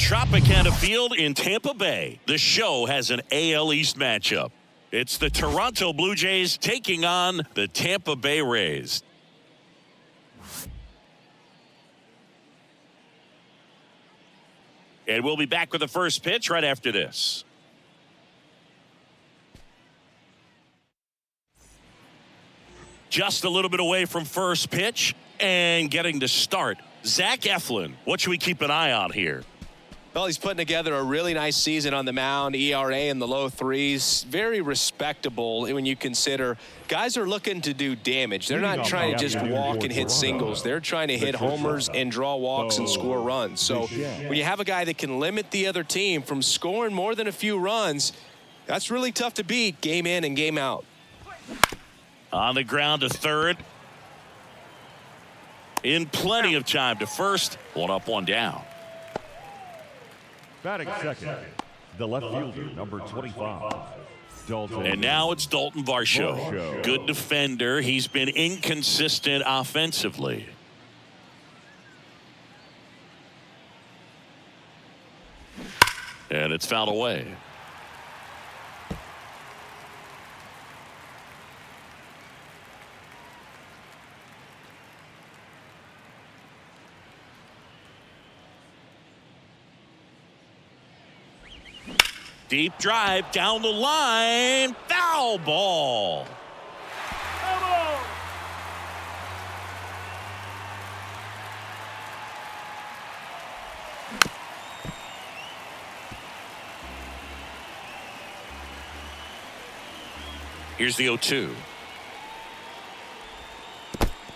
Tropicana Field in Tampa Bay, the show has an AL East matchup. It's the Toronto Blue Jays taking on the Tampa Bay Rays. And we'll be back with the first pitch right after this. Just a little bit away from first pitch and getting to start. Zach Eflin, what should we keep an eye on here? Well, he's putting together a really nice season on the mound. ERA in the low threes. Very respectable when you consider guys are looking to do damage. They're not trying to just walk and hit singles. They're trying to hit homers and draw walks and score runs. So when you have a guy that can limit the other team from scoring more than a few runs, that's really tough to beat game in and game out. On the ground to third. In plenty of time to first. One up, one down. Batting second, the left fielder, number 25, Dalton. And now it's Dalton Varsho. Good defender. He's been inconsistent offensively. And it's fouled away. Deep drive down the line. Foul ball. Here's the 0-2.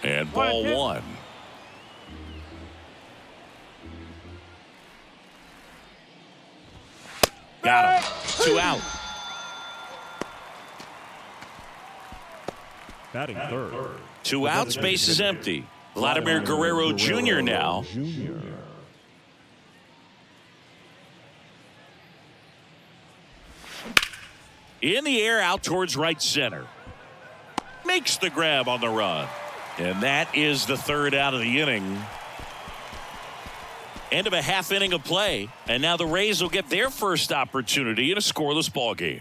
And ball one. Got him. 2 out. Batting third. 2 outs, base is empty. Vladimir Guerrero Jr. now. In the air, out towards right center. Makes the grab on the run. And that is the third out of the inning. End of a half inning of play. And now the Rays will get their first opportunity in a scoreless ball game.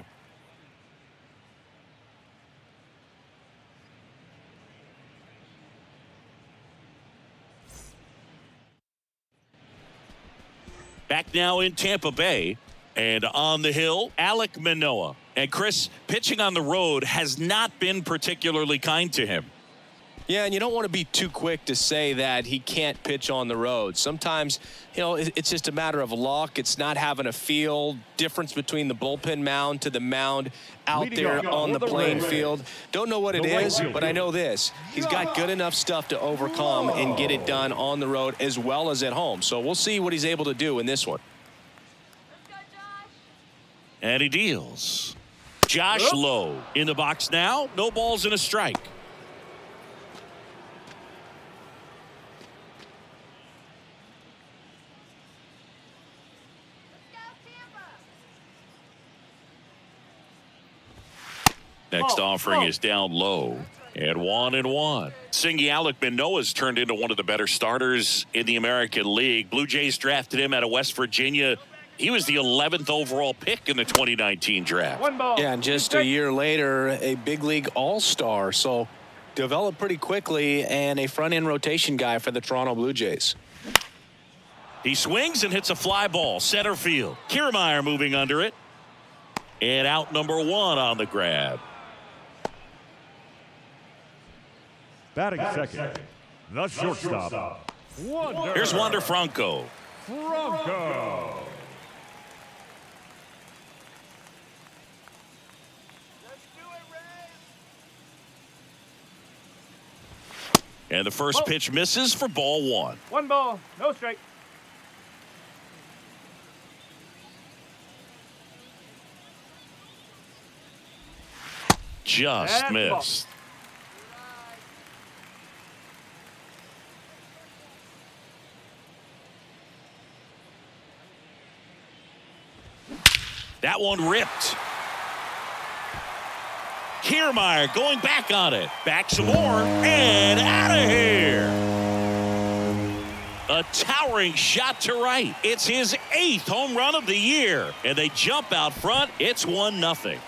Back now in Tampa Bay. And on the hill, Alek Manoah. And Chris, pitching on the road has not been particularly kind to him. Yeah, and you don't want to be too quick to say that he can't pitch on the road. Sometimes, you know, it's just a matter of luck. It's not having a feel. Difference between the bullpen mound to the mound out there on the playing field. Don't know what it is, but I know this. He's got good enough stuff to overcome and get it done on the road as well as at home. So we'll see what he's able to do in this one. And he deals. Josh Lowe in the box now. No balls and a strike. Next offering is down low. And 1-1. Singy Alek Manoah's turned into one of the better starters in the American League. Blue Jays drafted him out of West Virginia. He was the 11th overall pick in the 2019 draft. Yeah, and just a year later, a big league all-star. So developed pretty quickly and a front-end rotation guy for the Toronto Blue Jays. He swings and hits a fly ball. Center field. Kiermaier moving under it. And out number 1 on the grab. Batting second, the shortstop, Here's Wander Franco. And the first pitch misses for ball 1. 1 ball, no strike. Just missed. That one ripped. Kiermaier going back on it. Back some more and out of here. A towering shot to right. It's his 8th home run of the year. And they jump out front. It's 1-0.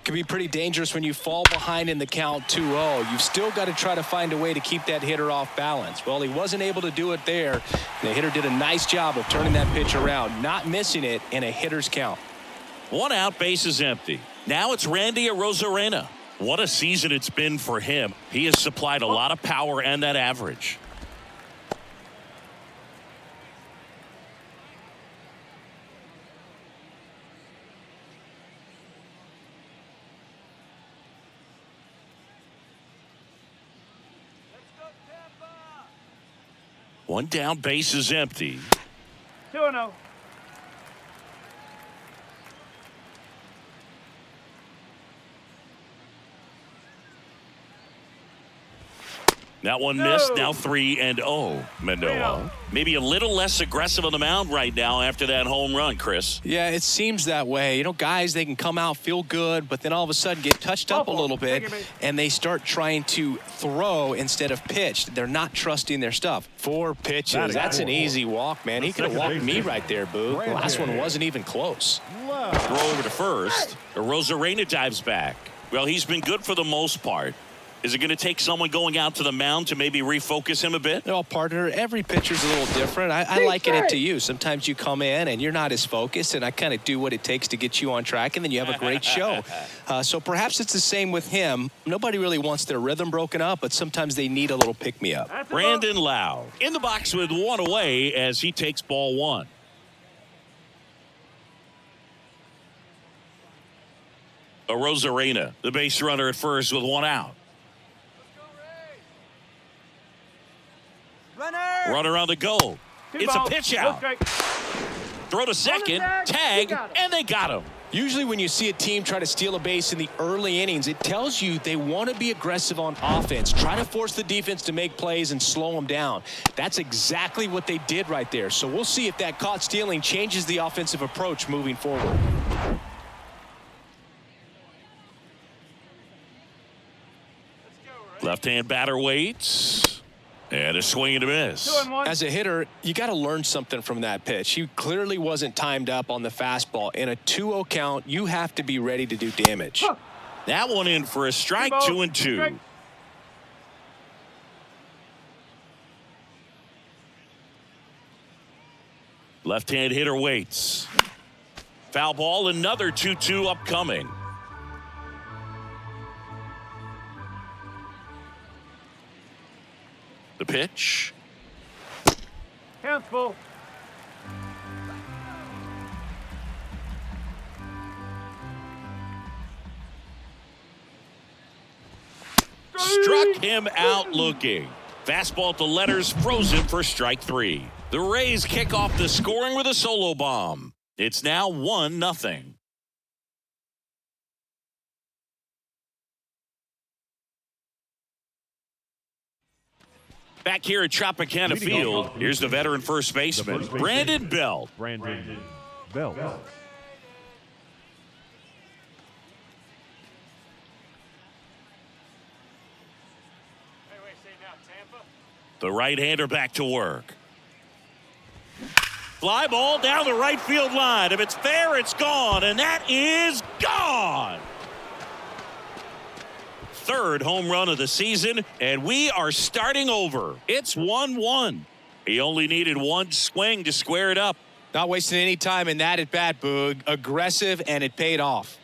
Can be pretty dangerous when you fall behind in the count 2-0. You've still got to try to find a way to keep that hitter off balance. Well, he wasn't able to do it there. The hitter did a nice job of turning that pitch around, not missing it in a hitter's count. 1 out, bases empty. Now it's Randy Arozarena. What a season it's been for him. He has supplied a lot of power and that average. One down, base is empty. 2-0. That one missed. Now 3-0. Manoah. Maybe a little less aggressive on the mound right now after that home run, Chris. Yeah, it seems that way. You know, guys, they can come out, feel good, but then all of a sudden get touched up a little bit, and they start trying to throw instead of pitch. They're not trusting their stuff. 4 pitches. That's an easy walk, man. He could have walked me right there, Boo. The last one wasn't even close. Throw over to first. Arozarena dives back. Well, he's been good for the most part. Is it going to take someone going out to the mound to maybe refocus him a bit? Well, partner, every pitcher's a little different. I liken it to you. Sometimes you come in and you're not as focused, and I kind of do what it takes to get you on track, and then you have a great show. So perhaps it's the same with him. Nobody really wants their rhythm broken up, but sometimes they need a little pick-me-up. Brandon Lau in the box with 1 away as he takes ball 1. Arozarena, the base runner at first with 1 out. Runner on the go. It's a pitch out. Throw to second, tag, and they got him. Usually when you see a team try to steal a base in the early innings, it tells you they want to be aggressive on offense. Try to force the defense to make plays and slow them down. That's exactly what they did right there. So we'll see if that caught stealing changes the offensive approach moving forward. Left-hand batter waits. And a swing and a miss. As a hitter, you got to learn something from that pitch. He clearly wasn't timed up on the fastball. In a 2-0 count, you have to be ready to do damage. That one in for a strike, 2-2. Left-hand hitter waits. Foul ball, another 2-2 upcoming. The pitch. Hands full. Struck him out looking. Fastball to letters, frozen for strike 3. The Rays kick off the scoring with a solo bomb. It's now 1-0. Back here at Tropicana Field, here's the veteran first baseman, Brandon Belt. Brandon Belt. The right-hander back to work. Fly ball down the right field line. If it's fair, it's gone, and that is gone. 3rd home run of the season, and we are starting over. It's 1-1. He only needed 1 swing to square it up. Not wasting any time in that at bat, Boog. Aggressive, and it paid off.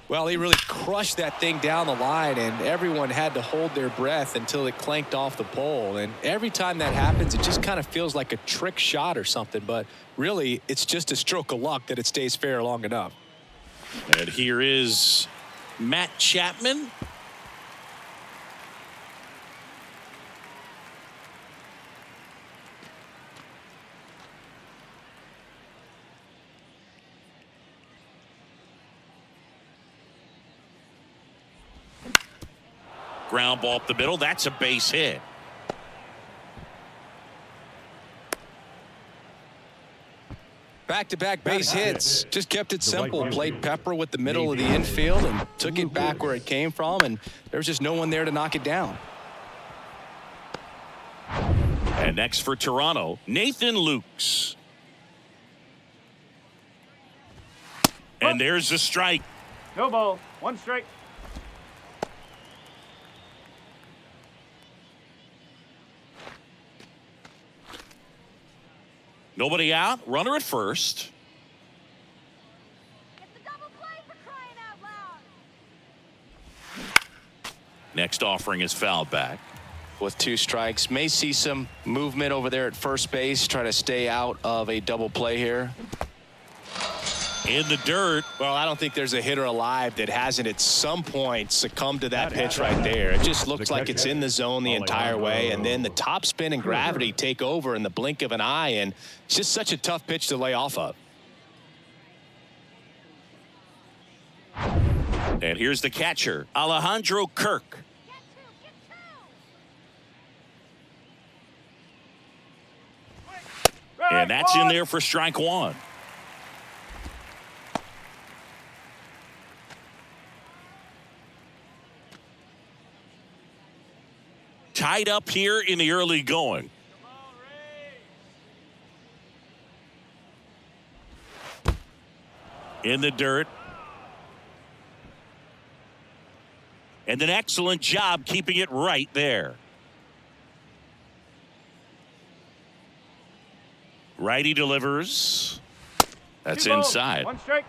Well, he really crushed that thing down the line, and everyone had to hold their breath until it clanked off the pole. And every time that happens, it just kind of feels like a trick shot or something. But really, it's just a stroke of luck that it stays fair long enough. And here is Matt Chapman. Ground ball up the middle. That's a base hit. Back-to-back base hits. Just kept it simple. Played pepper with the middle of the infield and took it back where it came from, and there was just no one there to knock it down. And next for Toronto, Nathan Lukes. And there's the strike. No ball. 1 strike. Nobody out. Runner at first. It's a double play for crying out loud. Next offering is fouled back. With 2 strikes, may see some movement over there at first base. Try to stay out of a double play here. In the dirt. Well, I don't think there's a hitter alive that hasn't at some point succumbed to that pitch right there. It just looks like it's in the zone the entire way, and then the top spin and gravity take over in the blink of an eye, and it's just such a tough pitch to lay off of. And here's the catcher, Alejandro Kirk. And that's in there for strike 1. Tied up here in the early going. In the dirt. And an excellent job keeping it right there. Righty delivers. That's inside. 1 strike.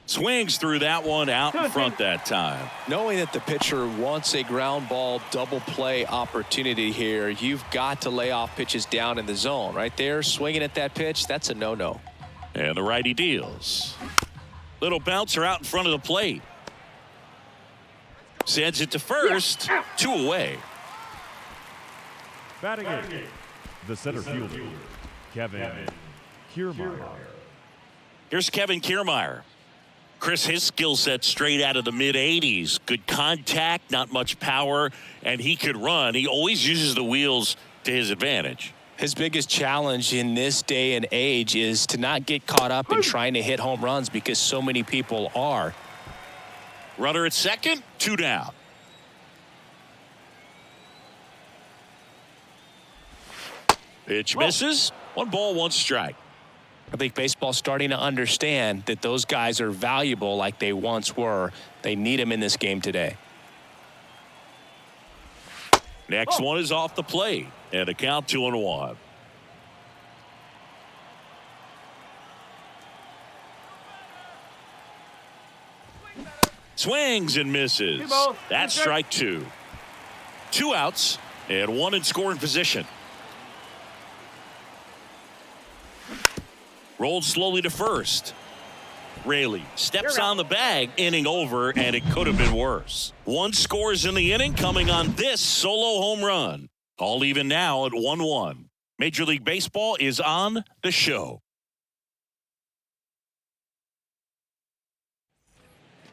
Swings through that one out in front that time. Knowing that the pitcher wants a ground ball double play opportunity here, you've got to lay off pitches down in the zone. Right there, swinging at that pitch, that's a no-no. And the righty deals. Little bouncer out in front of the plate. Sends it to first. 2 away. Batting in, the center fielder, Kevin Kiermaier. Here's Kevin Kiermaier. Chris, his skill set straight out of the mid-'80s. Good contact, not much power, and he could run. He always uses the wheels to his advantage. His biggest challenge in this day and age is to not get caught up in trying to hit home runs because so many people are. Runner at second, 2 down. Pitch misses. 1 ball, 1 strike. I think baseball's starting to understand that those guys are valuable like they once were. They need them in this game today. Next one is off the plate, and a count 2-1. Swings and misses. That's strike 2. 2 outs and 1 in scoring position. Rolled slowly to first. Raley steps on the bag, inning over, and it could have been worse. 1 scores in the inning coming on this solo home run. All even now at 1-1. Major League Baseball is on the show.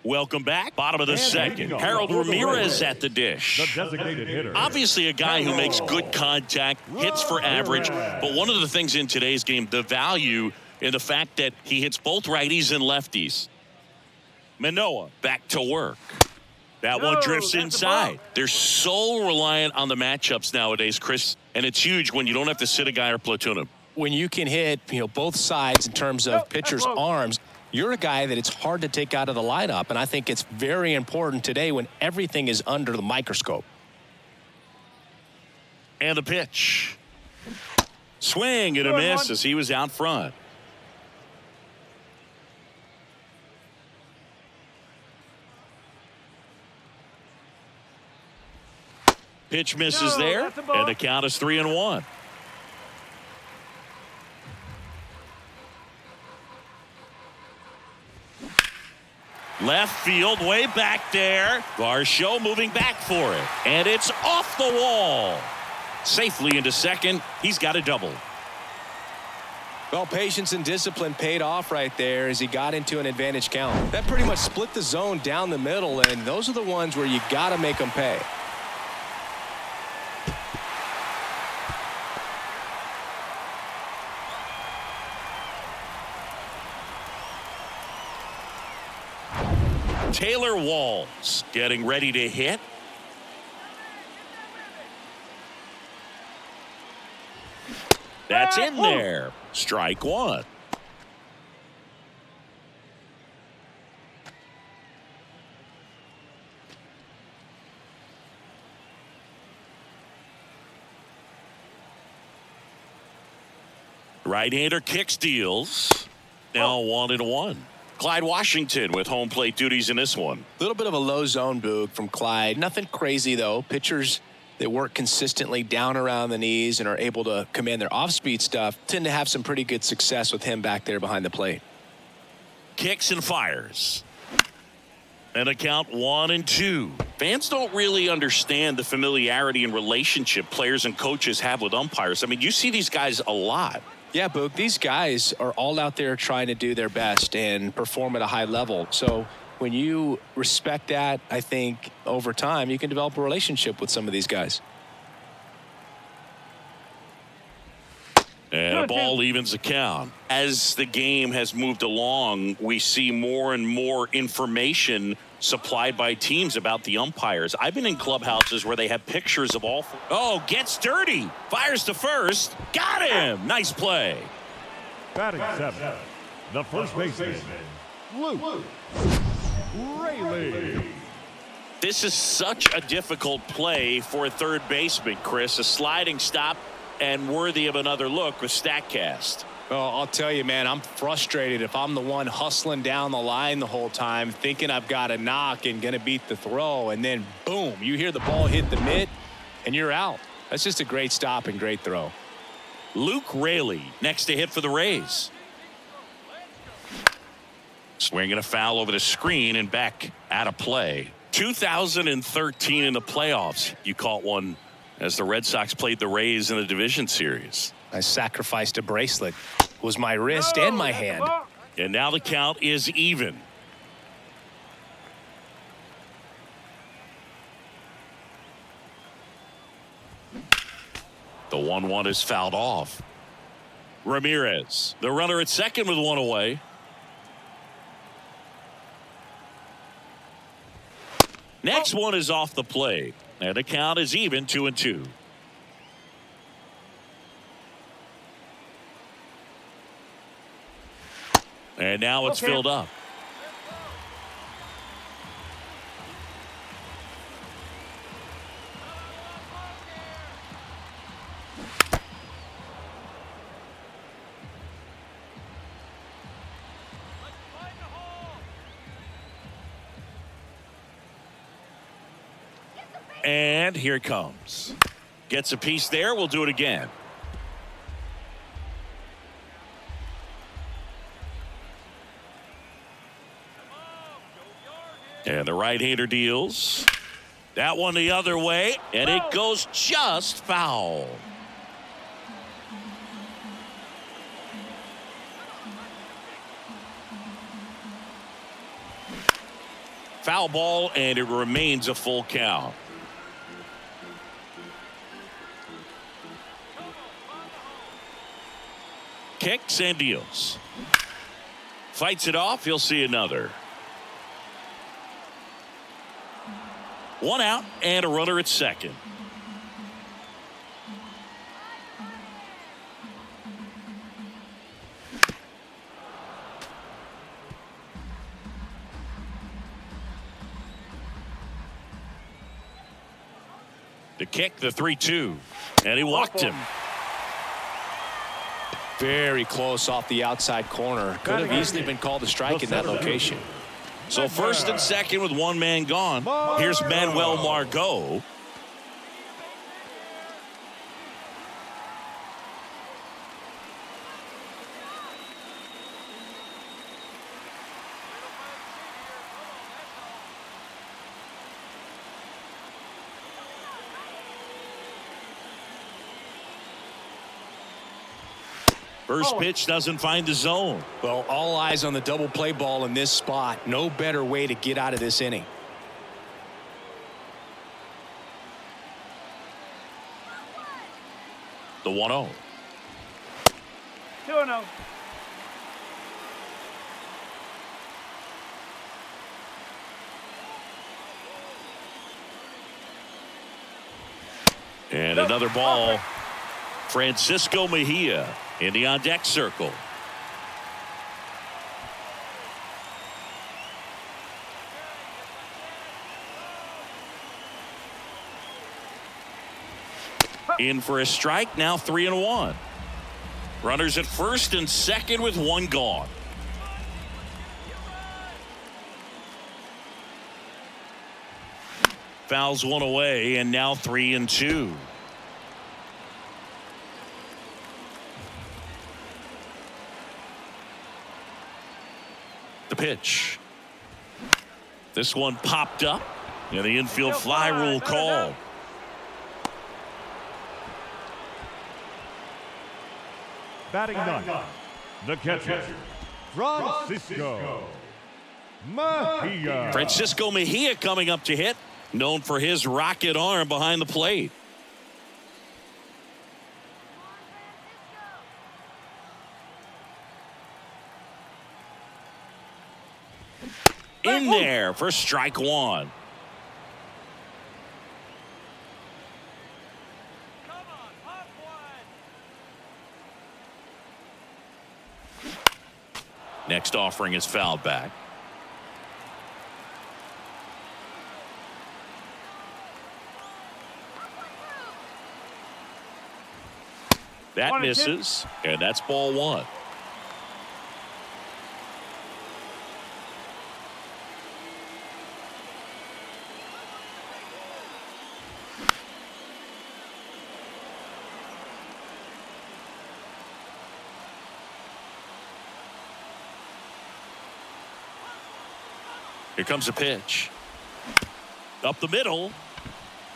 Welcome back. Bottom of the second. Harold Ramirez at the dish. The designated hitter. Obviously a guy who makes good contact, hits for average, but one of the things in today's game, the value in the fact that he hits both righties and lefties. Manoah back to work. That one drifts inside. They're so reliant on the matchups nowadays, Chris, and it's huge when you don't have to sit a guy or platoon him. When you can hit, both sides in terms of pitchers' arms, you're a guy that it's hard to take out of the lineup, and I think it's very important today when everything is under the microscope. And the pitch. Swing and a miss as he was out front. Pitch misses there, and the count is 3-1. Left field, way back there. Varsho moving back for it, and it's off the wall. Safely into second. He's got a double. Well, patience and discipline paid off right there as he got into an advantage count. That pretty much split the zone down the middle, and those are the ones where you got to make them pay. Taylor Walls getting ready to hit. That's in there. Strike one. Right-hander kicks, deals. Now 1-1. Clyde Washington with home plate duties in this one. A little bit of a low zone, Boog, from Clyde. Nothing crazy, though. Pitchers that work consistently down around the knees and are able to command their off-speed stuff tend to have some pretty good success with him back there behind the plate. Kicks and fires. And a count 1-2. Fans don't really understand the familiarity and relationship players and coaches have with umpires. I mean, you see these guys a lot. Yeah, Boog, these guys are all out there trying to do their best and perform at a high level. So when you respect that, I think over time you can develop a relationship with some of these guys. And a ball evens the count. As the game has moved along, we see more and more information supplied by teams about the umpires. I've been in clubhouses where they have pictures of all four. Oh, gets dirty. Fires to first. Got him. Nice play. Batting seventh, the first baseman, Luke Rayleigh. This is such a difficult play for a third baseman, Chris. A sliding stop and worthy of another look with StatCast. Well, I'll tell you, man, I'm frustrated if I'm the one hustling down the line the whole time, thinking I've got a knock and going to beat the throw, and then, boom, you hear the ball hit the mitt, and you're out. That's just a great stop and great throw. Luke Rayleigh next to hit for the Rays. Swinging a foul over the screen and back out of play. 2013 in the playoffs, you caught one as the Red Sox played the Rays in the division series. I sacrificed a bracelet. It was my wrist and my hand. And now the count is even. The 1-1 is fouled off. Ramirez, the runner at second with one away. Next one is off the plate. And the count is even, 2-2. And now it's filled up. And here it comes. Gets a piece there. We'll do it again. And the right-hander deals. That one the other way, and it goes just foul. Foul ball, and it remains a full count. Kicks and deals. Fights it off. He'll see another. One out and a runner at second. The kick, the 3-2, and he walked him. Very close off the outside corner. Could have easily been called a strike in that location. So first and second with one man gone. Here's Manuel Margot. First pitch doesn't find the zone. Well, all eyes on the double play ball in this spot. No better way to get out of this inning. The 1-0. 2-0. And another ball. Francisco Mejia in the on-deck circle. In for a strike, now 3-1. Runners at first and second with one gone. Fouls one away, and now 3-2. The pitch. This one popped up, and the infield fly rule called. Batting ninth, the catcher, Francisco Mejia. Francisco Mejia coming up to hit, known for his rocket arm behind the plate. In there for strike one. Next offering is fouled back. That misses, and that's ball one. Here comes a pitch. Up the middle.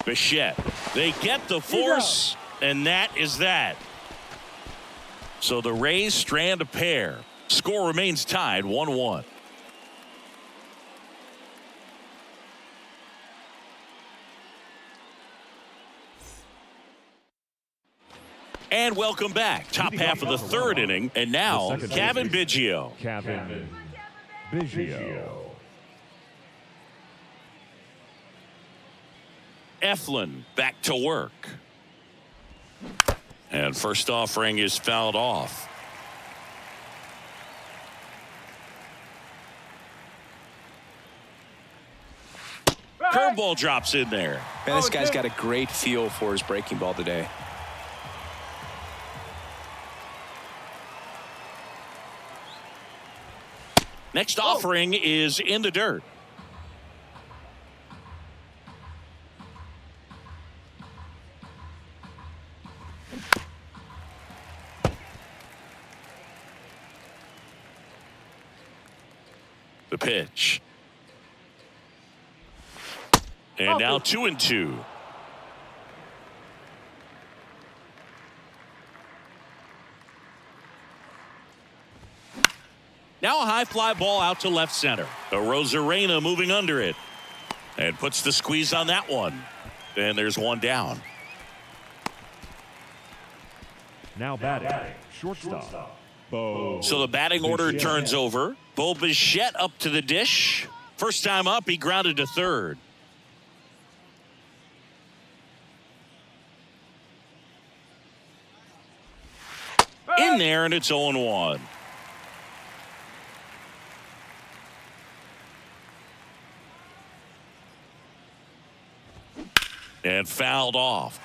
Bichette. They get the force, and that is that. So the Rays strand a pair. Score remains tied 1-1. And welcome back. Top half of the third inning. And now, Kevin Biggio. Kevin Biggio. Eflin back to work. And first offering is fouled off. Curveball drops in there. Man, this guy's got a great feel for his breaking ball today. Next offering is in the dirt. The pitch. And now 2-2. Now a high fly ball out to left center. Rosarena moving under it. And puts the squeeze on that one. And there's one down. Now batting, shortstop. Bo. So the batting order Bichette. turns over. Bo Bichette up to the dish. First time up, he grounded to third. In there, and it's 0-1. And fouled off.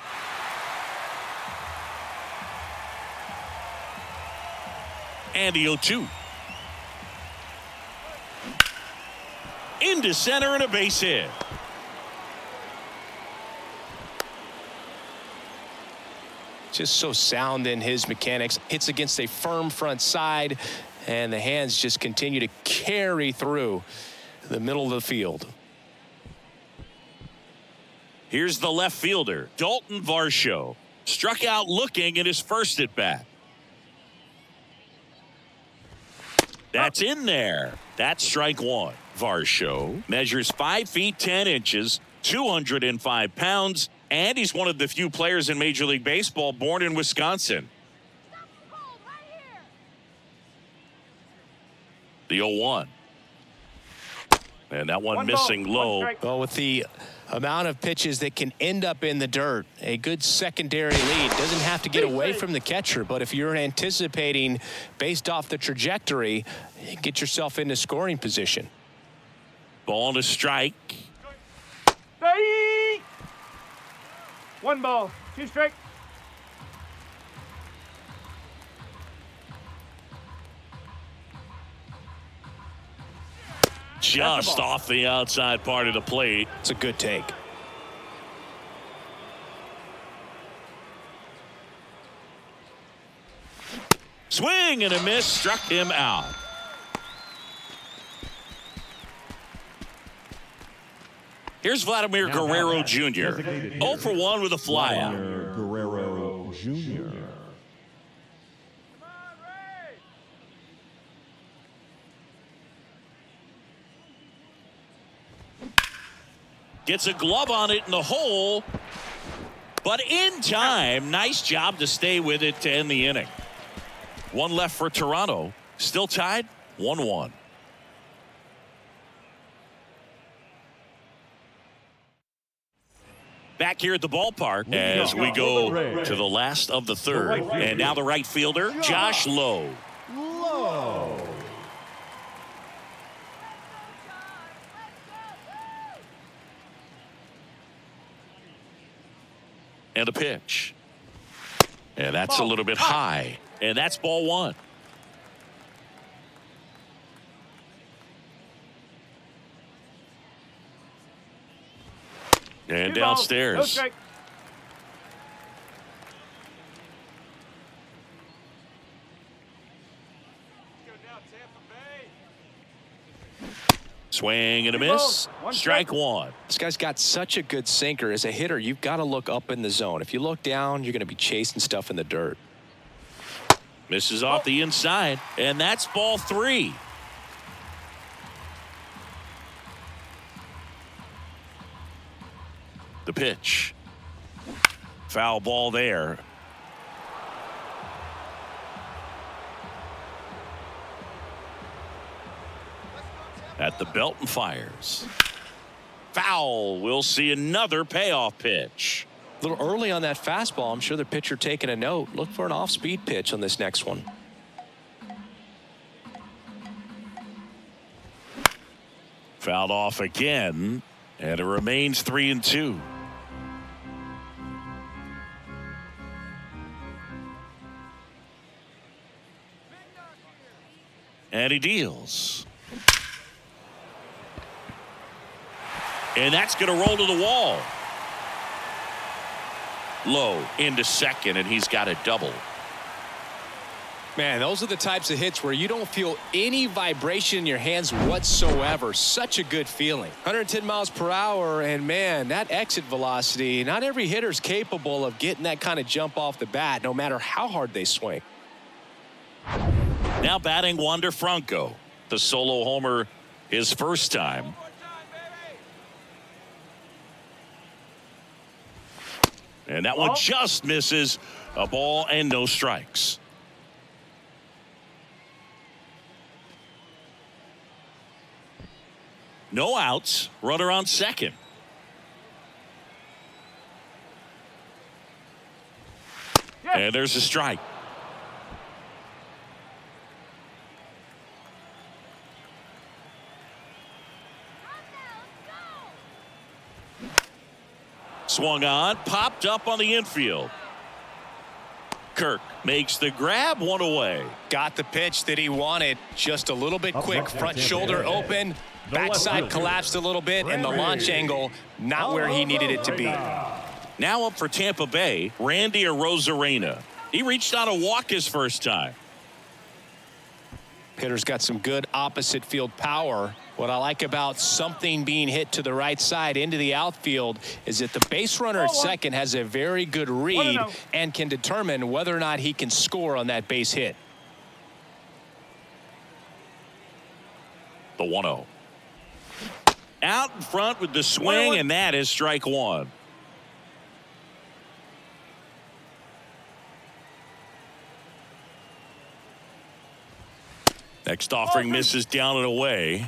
And the 0-2. Into center and a base hit. Just so sound in his mechanics. Hits against a firm front side, and the hands just continue to carry through the middle of the field. Here's the left fielder, Dalton Varsho. Struck out looking at his first at bat. That's in there. That's strike one. Varsho measures 5 feet 10 inches, 205 pounds, and he's one of the few players in Major League Baseball born in Wisconsin. Hold right here. The 0-1. And that one missing low. Well, with the amount of pitches that can end up in the dirt, a good secondary lead. Doesn't have to get away from the catcher, but if you're anticipating based off the trajectory, get yourself into scoring position. Ball and a strike. Hey! 1 ball, 2 strike. Just off the outside part of the plate. It's a good take. Swing and a miss, struck him out. Here's Vladimir Guerrero Jr. 0 for 1 with a flyout. Guerrero Jr. Gets a glove on it in the hole, but in time. Nice job to stay with it to end the inning. 1 left for Toronto. Still tied 1-1. Back here at the ballpark as we go to the last of the third. And now the right fielder, Josh Lowe. And a pitch. And that's a little bit high. And that's ball 1. And downstairs. Swing and a miss. Strike 1. This guy's got such a good sinker. As a hitter, you've got to look up in the zone. If you look down, you're going to be chasing stuff in the dirt. Misses off the inside, and that's ball 3. The pitch. Foul ball there. At the belt and fires. Foul. We'll see another payoff pitch. A little early on that fastball. I'm sure the pitcher taking a note. Look for an off-speed pitch on this next one. Fouled off again, and it remains 3-2. And he deals. And that's going to roll to the wall. Low into second, and he's got a double. Man, those are the types of hits where you don't feel any vibration in your hands whatsoever. Such a good feeling. 110 miles per hour, and man, that exit velocity, not every hitter's capable of getting that kind of jump off the bat, no matter how hard they swing. Now batting Wander Franco. The solo homer his first time. And that one just misses. A ball and no strikes. No outs. Runner on second. And there's a strike. Swung on, popped up on the infield. Kirk makes the grab, 1 away. Got the pitch that he wanted, just a little bit quick. Front shoulder open, backside collapsed a little bit, and the launch angle not where he needed it to be. Now up for Tampa Bay, Randy Arozarena. He reached on a walk his first time. Hitter's got some good opposite field power. What I like about something being hit to the right side into the outfield is that the base runner at second has a very good read and can determine whether or not he can score on that base hit. The 1-0. Out in front with the swing, and that is strike one. Next offering misses down and away.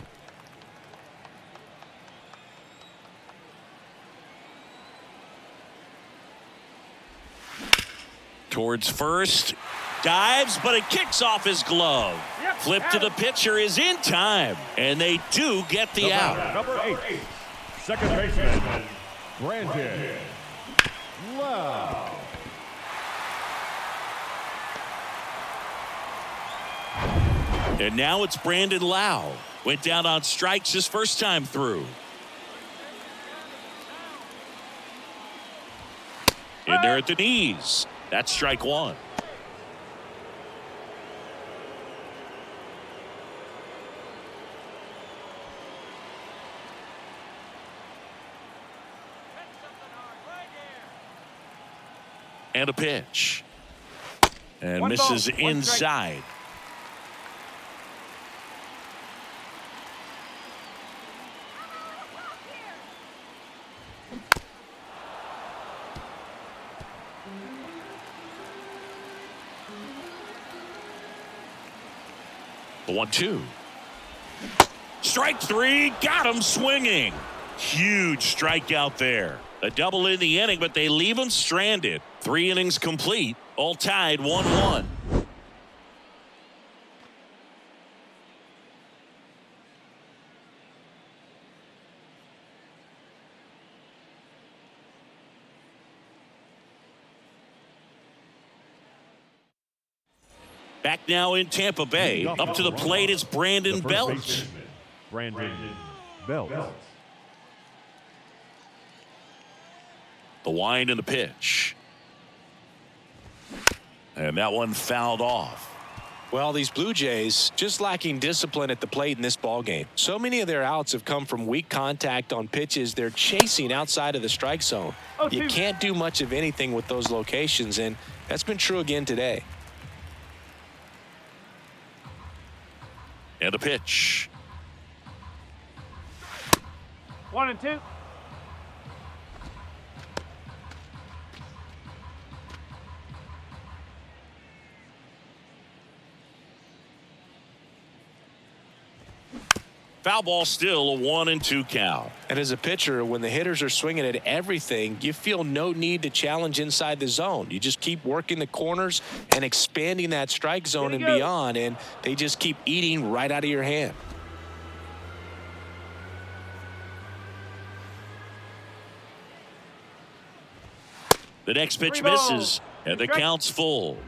Towards first. Dives, but it kicks off his glove. Flip to the pitcher is in time, and they do get the out. Number 8, second baseman, Brandon Lowe. And now it's Brandon Lowe. Went down on strikes his first time through. In there at the knees. That's strike one. And a pitch. And One misses ball, one strike. inside. The 1-2. Strike three. Got him swinging. Huge strikeout there. A double in the inning, but they leave him stranded. 3 innings complete. All tied 1-1. Back now in Tampa Bay. Up to the plate is Brandon Belt. Brandon Belt. The wind and the pitch. And that one fouled off. Well, these Blue Jays just lacking discipline at the plate in this ball game. So many of their outs have come from weak contact on pitches they're chasing outside of the strike zone. You can't do much of anything with those locations, and that's been true again today. And a pitch. 1-2. Foul ball, still a 1-2 count. And as a pitcher, when the hitters are swinging at everything, you feel no need to challenge inside the zone. You just keep working the corners and expanding that strike zone and beyond, and they just keep eating right out of your hand. The next pitch misses, and the count's full.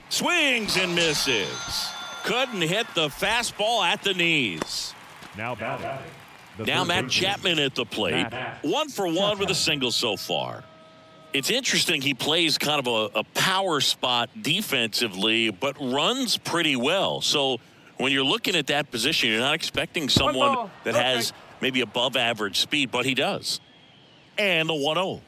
Swings and misses. Couldn't hit the fastball at the knees. Now batting. Now Matt Chapman at the plate. 1 for 1 with a single so far. It's interesting he plays kind of a power spot defensively, but runs pretty well. So when you're looking at that position, you're not expecting someone that has maybe above average speed, but he does. And the 1-0.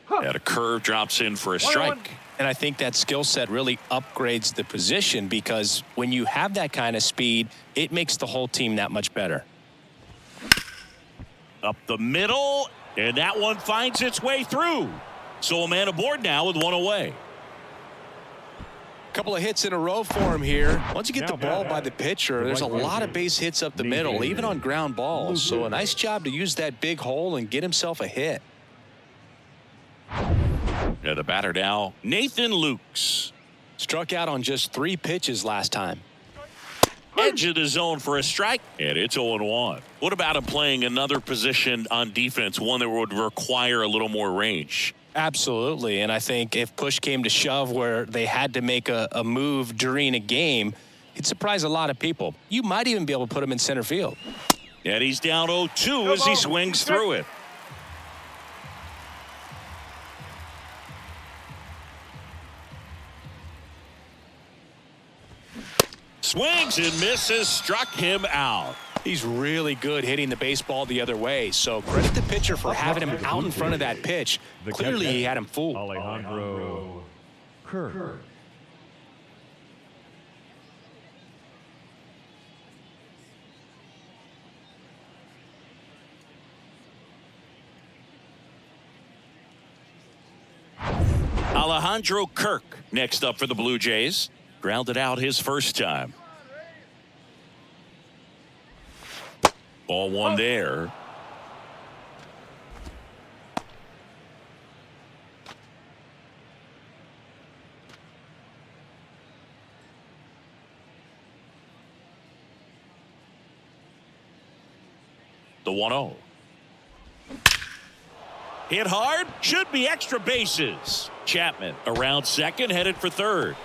And a curve drops in for a strike. And I think that skill set really upgrades the position, because when you have that kind of speed, it makes the whole team that much better. Up the middle, and that one finds its way through. So a man aboard now with 1 away. Couple of hits in a row for him here. Once you get the ball by the pitcher, there's a lot of base hits up the middle, even on ground balls. So a nice job to use that big hole and get himself a hit. Yeah, the batter now, Nathan Lukes. Struck out on just 3 pitches last time. Edge of the zone for a strike, and it's 0-1. What about him playing another position on defense, one that would require a little more range? Absolutely, and I think if push came to shove where they had to make a move during a game, it'd surprise a lot of people. You might even be able to put him in center field. And he's down 0-2 as he swings through it. Swings and misses, struck him out. He's really good hitting the baseball the other way. So credit the pitcher for having him out in front of that pitch. Clearly, he had him fooled. Alejandro Kirk. Alejandro Kirk next up for the Blue Jays. Grounded out his first time. Ball one there. The 1-0. Hit hard, should be extra bases. Chapman around second, headed for third.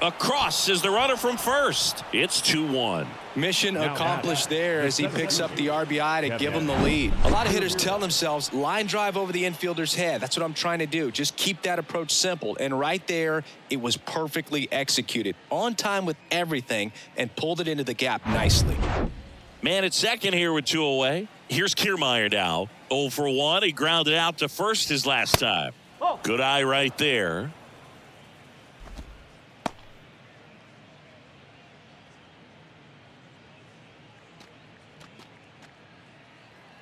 Across is the runner from first. It's 2-1. Mission accomplished there as he picks up the RBI to give him the lead. A lot of hitters tell themselves, line drive over the infielder's head. That's what I'm trying to do. Just keep that approach simple. And right there, it was perfectly executed. On time with everything and pulled it into the gap nicely. Man at second here with 2 away. Here's Kiermaier now. 0 for 1. He grounded out to first his last time. Good eye right there.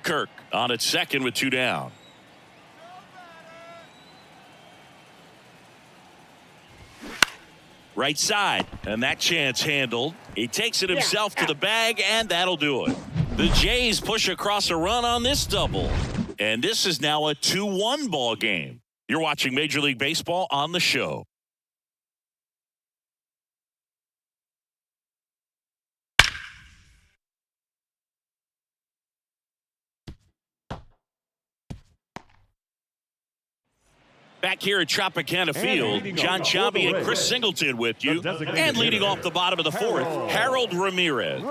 Kirk on at second with 2 down. Right side, and that chance handled. He takes it himself to the bag, and that'll do it. The Jays push across a run on this double. And this is now a 2-1 ball game. You're watching Major League Baseball on the show. Back here at Tropicana Field, John Sciambi and Chris Singleton with you. And leading off the bottom of the fourth, Harold Ramirez.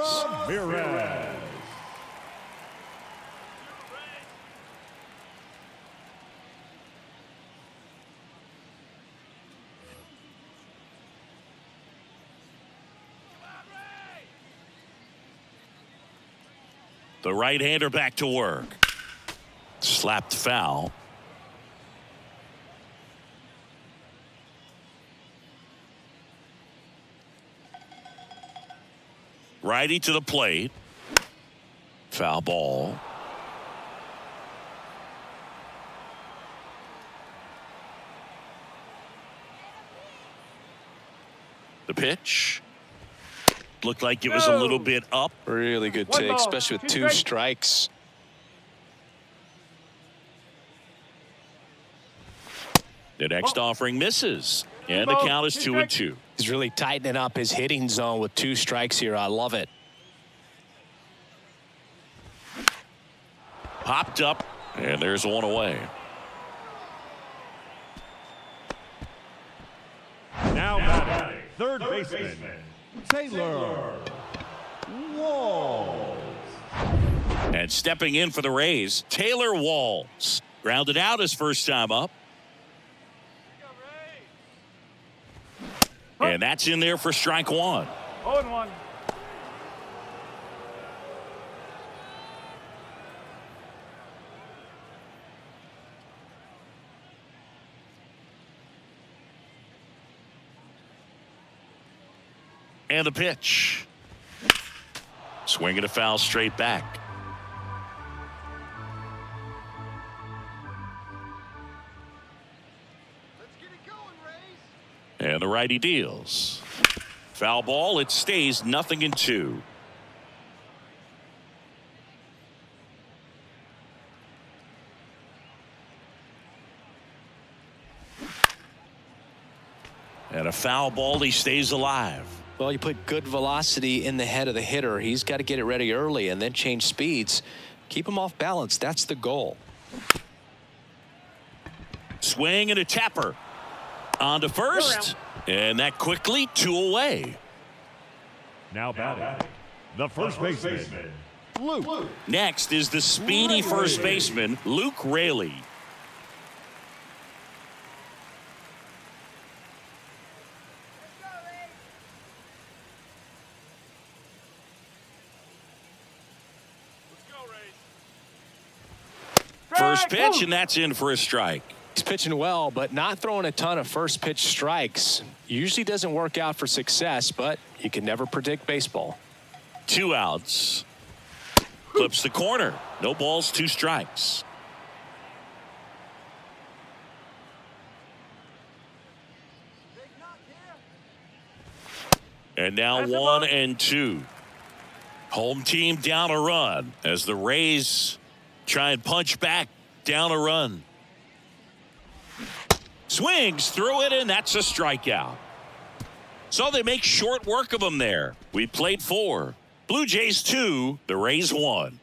The right-hander back to work. Slapped foul. Righty to the plate. Foul ball. The pitch. Looked like it was a little bit up. Really good take, especially with 2 strikes. The next offering misses. And the count is 2-2. He's really tightening up his hitting zone with 2 strikes here. I love it. Popped up, and there's 1 away. Now batting, third baseman, Taylor Walls. And stepping in for the Rays, Taylor Walls. Grounded out his first time up. And that's in there for strike 1. 0-1. And the pitch. Swinging a foul straight back. And the righty deals. Foul ball. It stays 0-2. And a foul ball. He stays alive. Well, you put good velocity in the head of the hitter. He's got to get it ready early and then change speeds. Keep him off balance. That's the goal. Swing and a tapper. On to first. And that quickly 2 away. Now batting, the first baseman, Luke. Next is the speedy first baseman, Luke Raley. First pitch, and that's in for a strike. He's pitching well, but not throwing a ton of first pitch strikes. Usually doesn't work out for success, but you can never predict baseball. 2 outs. Clips the corner. No balls, 2 strikes. And now 1 and 2. Home team down a run as the Rays try and punch back down a run. Swings through it, and that's a strikeout. So they make short work of him there. We played 4. Blue Jays 2, the Rays 1.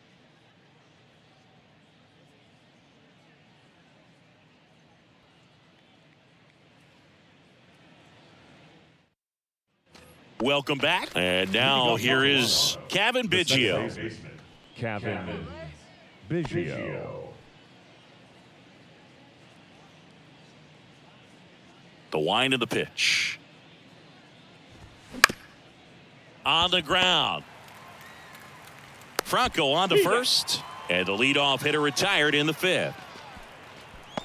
Welcome back. And now here is Kevin Biggio. Kevin Biggio. The wind of the pitch. On the ground. Franco on to first. And the leadoff hitter retired in the 5th.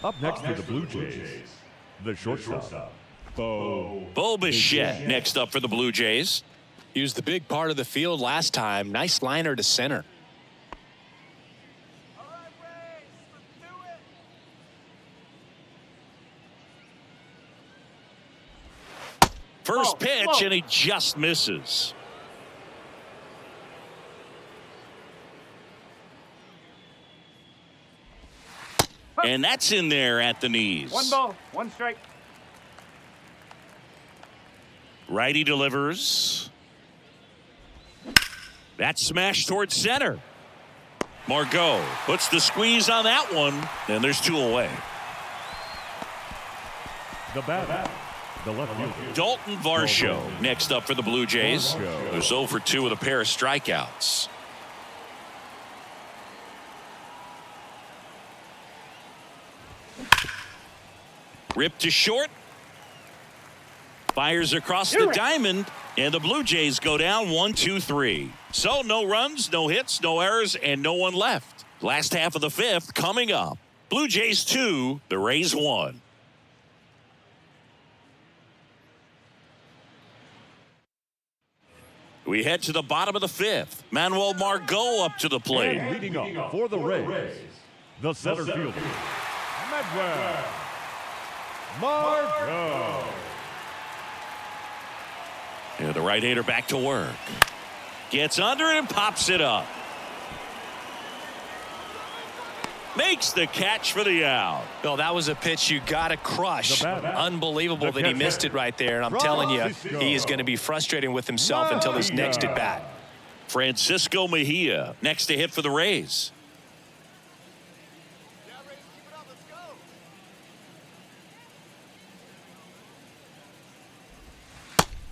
Up next for the Blue Jays, the shortstop, Bo Bichette next up for the Blue Jays. Used the big part of the field last time. Nice liner to center. First pitch, and he just misses. And that's in there at the knees. 1 ball, 1 strike. Righty delivers. That's smashed towards center. Margot puts the squeeze on that one, and there's 2 away. the batter, the left fielder, Dalton Varsho next up for the Blue Jays. Who's 0 for 2 with a pair of strikeouts. Ripped to short. Fires across the diamond, and the Blue Jays go down 1-2-3. So no runs, no hits, no errors, and no one left. Last half of the 5th coming up. Blue Jays 2, the Rays 1. We head to the bottom of the 5th. Manuel Margot up to the plate. and leading up for the Rays, the center fielder, Manuel Margot. And the right-hander back to work. Gets under it and pops it up. Makes the catch for the out. Well, that was a pitch you got to crush. Unbelievable that he missed it right there. And I'm telling you, he is going to be frustrating with himself until his next at bat. Francisco Mejia next to hit for the Rays.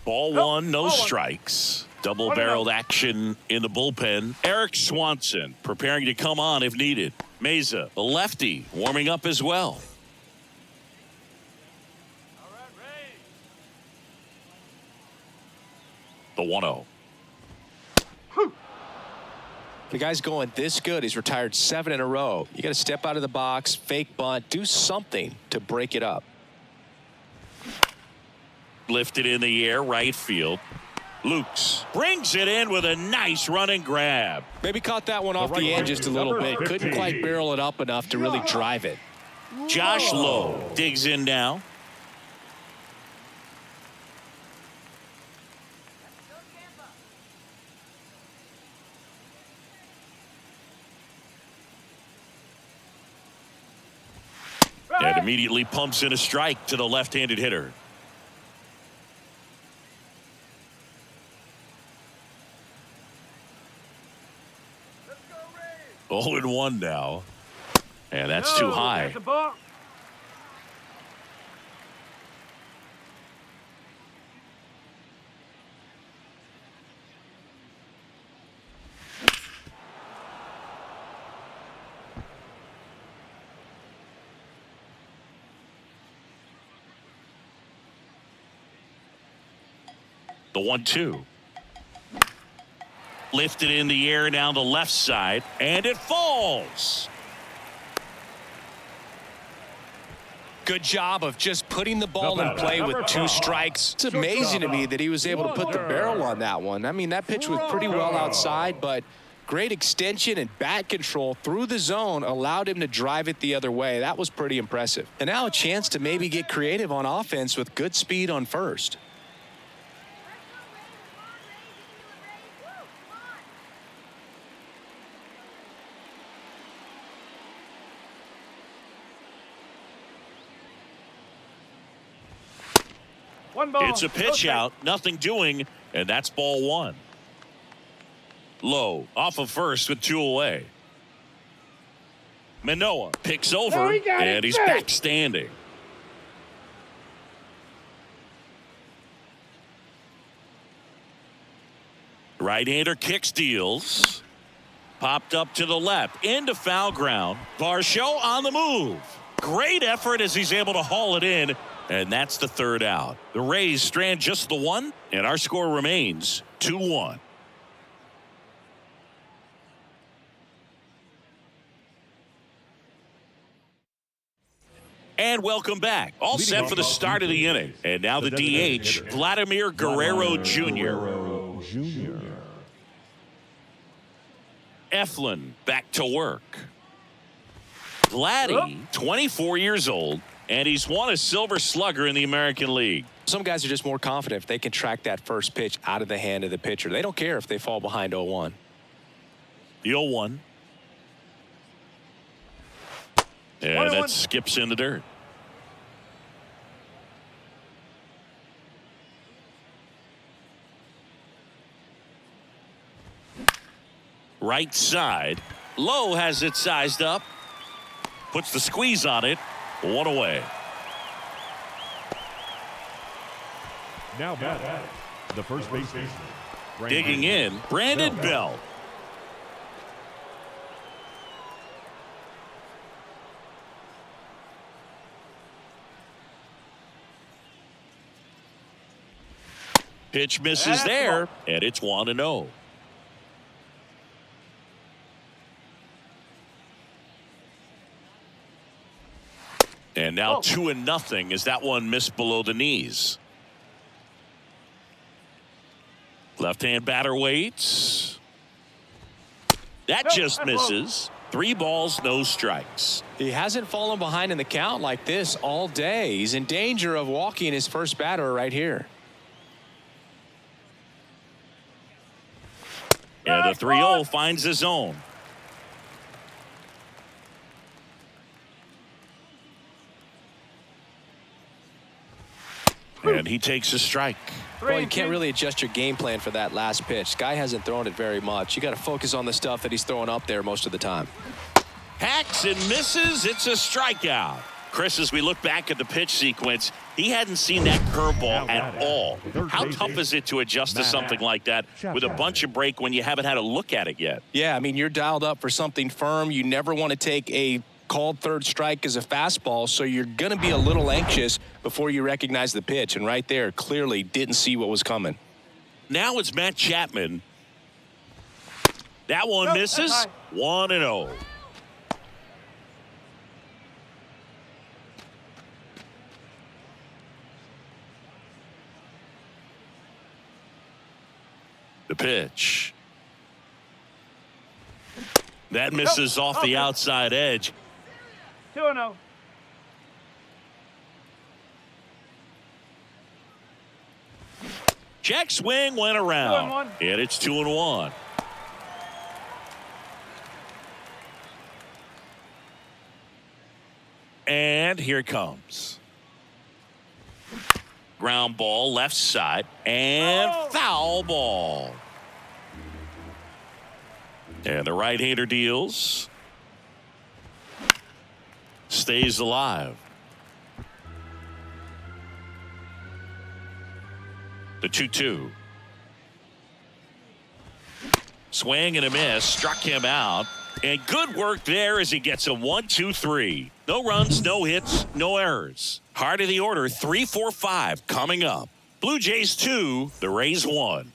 Ball 1, no strikes. Double-barreled action in the bullpen. Eric Swanson preparing to come on if needed. Meza, the lefty, warming up as well. The 1-0. The guy's going this good. He's retired 7 in a row. You got to step out of the box, fake bunt, do something to break it up. Lifted in the air, right field. Lukes brings it in with a nice running grab. Maybe caught that one off the end just a little bit. Couldn't quite barrel it up enough to really drive it. Josh Lowe digs in now. And immediately pumps in a strike to the left-handed hitter. 0-1 now. And that's too high. The 1-2. Lifted in the air down the left side, and it falls. Good job of just putting the ball in play with 2 strikes. It's amazing to me that he was able to put the barrel on that one. I mean, that pitch was pretty well outside, but great extension and bat control through the zone allowed him to drive it the other way. That was pretty impressive. And now a chance to maybe get creative on offense with good speed on first. One ball. It's a pitch out, nothing doing, and that's ball 1. Low off of first with 2 away. Manoah picks over, and he's back standing. Right-hander kicks, deals. Popped up to the left, into foul ground. Varsho on the move. Great effort as he's able to haul it in, and that's the 3rd out. The Rays strand just the 1, and our score remains 2-1. And welcome back. All set for the start of the inning. And now the DH, Vladimir Guerrero Jr. Eflin back to work. Vladdy, 24 years old, and he's won a Silver Slugger in the American League. Some guys are just more confident if they can track that first pitch out of the hand of the pitcher. They don't care if they fall behind 0-1. The 0-1. And that skips in the dirt. Right side. Lowe has it sized up. Puts the squeeze on it. 1 away. Now batting, the first baseman. Digging in, Brandon Bell. Pitch misses there, and it's 1-0. And now 2-0 as that one missed below the knees. Left-hand batter waits. That just misses. 3 balls, no strikes. He hasn't fallen behind in the count like this all day. He's in danger of walking his first batter right here. And the 3-0 finds the zone. And he takes a strike. Well, you can't really adjust your game plan for that last pitch. Guy hasn't thrown it very much. You got to focus on the stuff that he's throwing up there most of the time. Hacks and misses. It's a strikeout. Chris, as we look back at the pitch sequence, he hadn't seen that curveball at all. How tough is it to adjust to something like that with a bunch of break when you haven't had a look at it yet? Yeah, I mean, you're dialed up for something firm. You never want to take a called third strike as a fastball, so you're going to be a little anxious before you recognize the pitch. And right there, clearly didn't see what was coming. Now it's Matt Chapman. That one misses. 1-0. The pitch. That misses off the outside edge. 2-0. Check swing went around. And it's 2-1. And here it comes. Ground ball left side and foul ball. And the right-hander deals. Stays alive. The 2-2. Swing and a miss. Struck him out. And good work there as he gets a 1-2-3. No runs, no hits, no errors. Heart of the order, 3-4-5 coming up. Blue Jays 2, the Rays 1.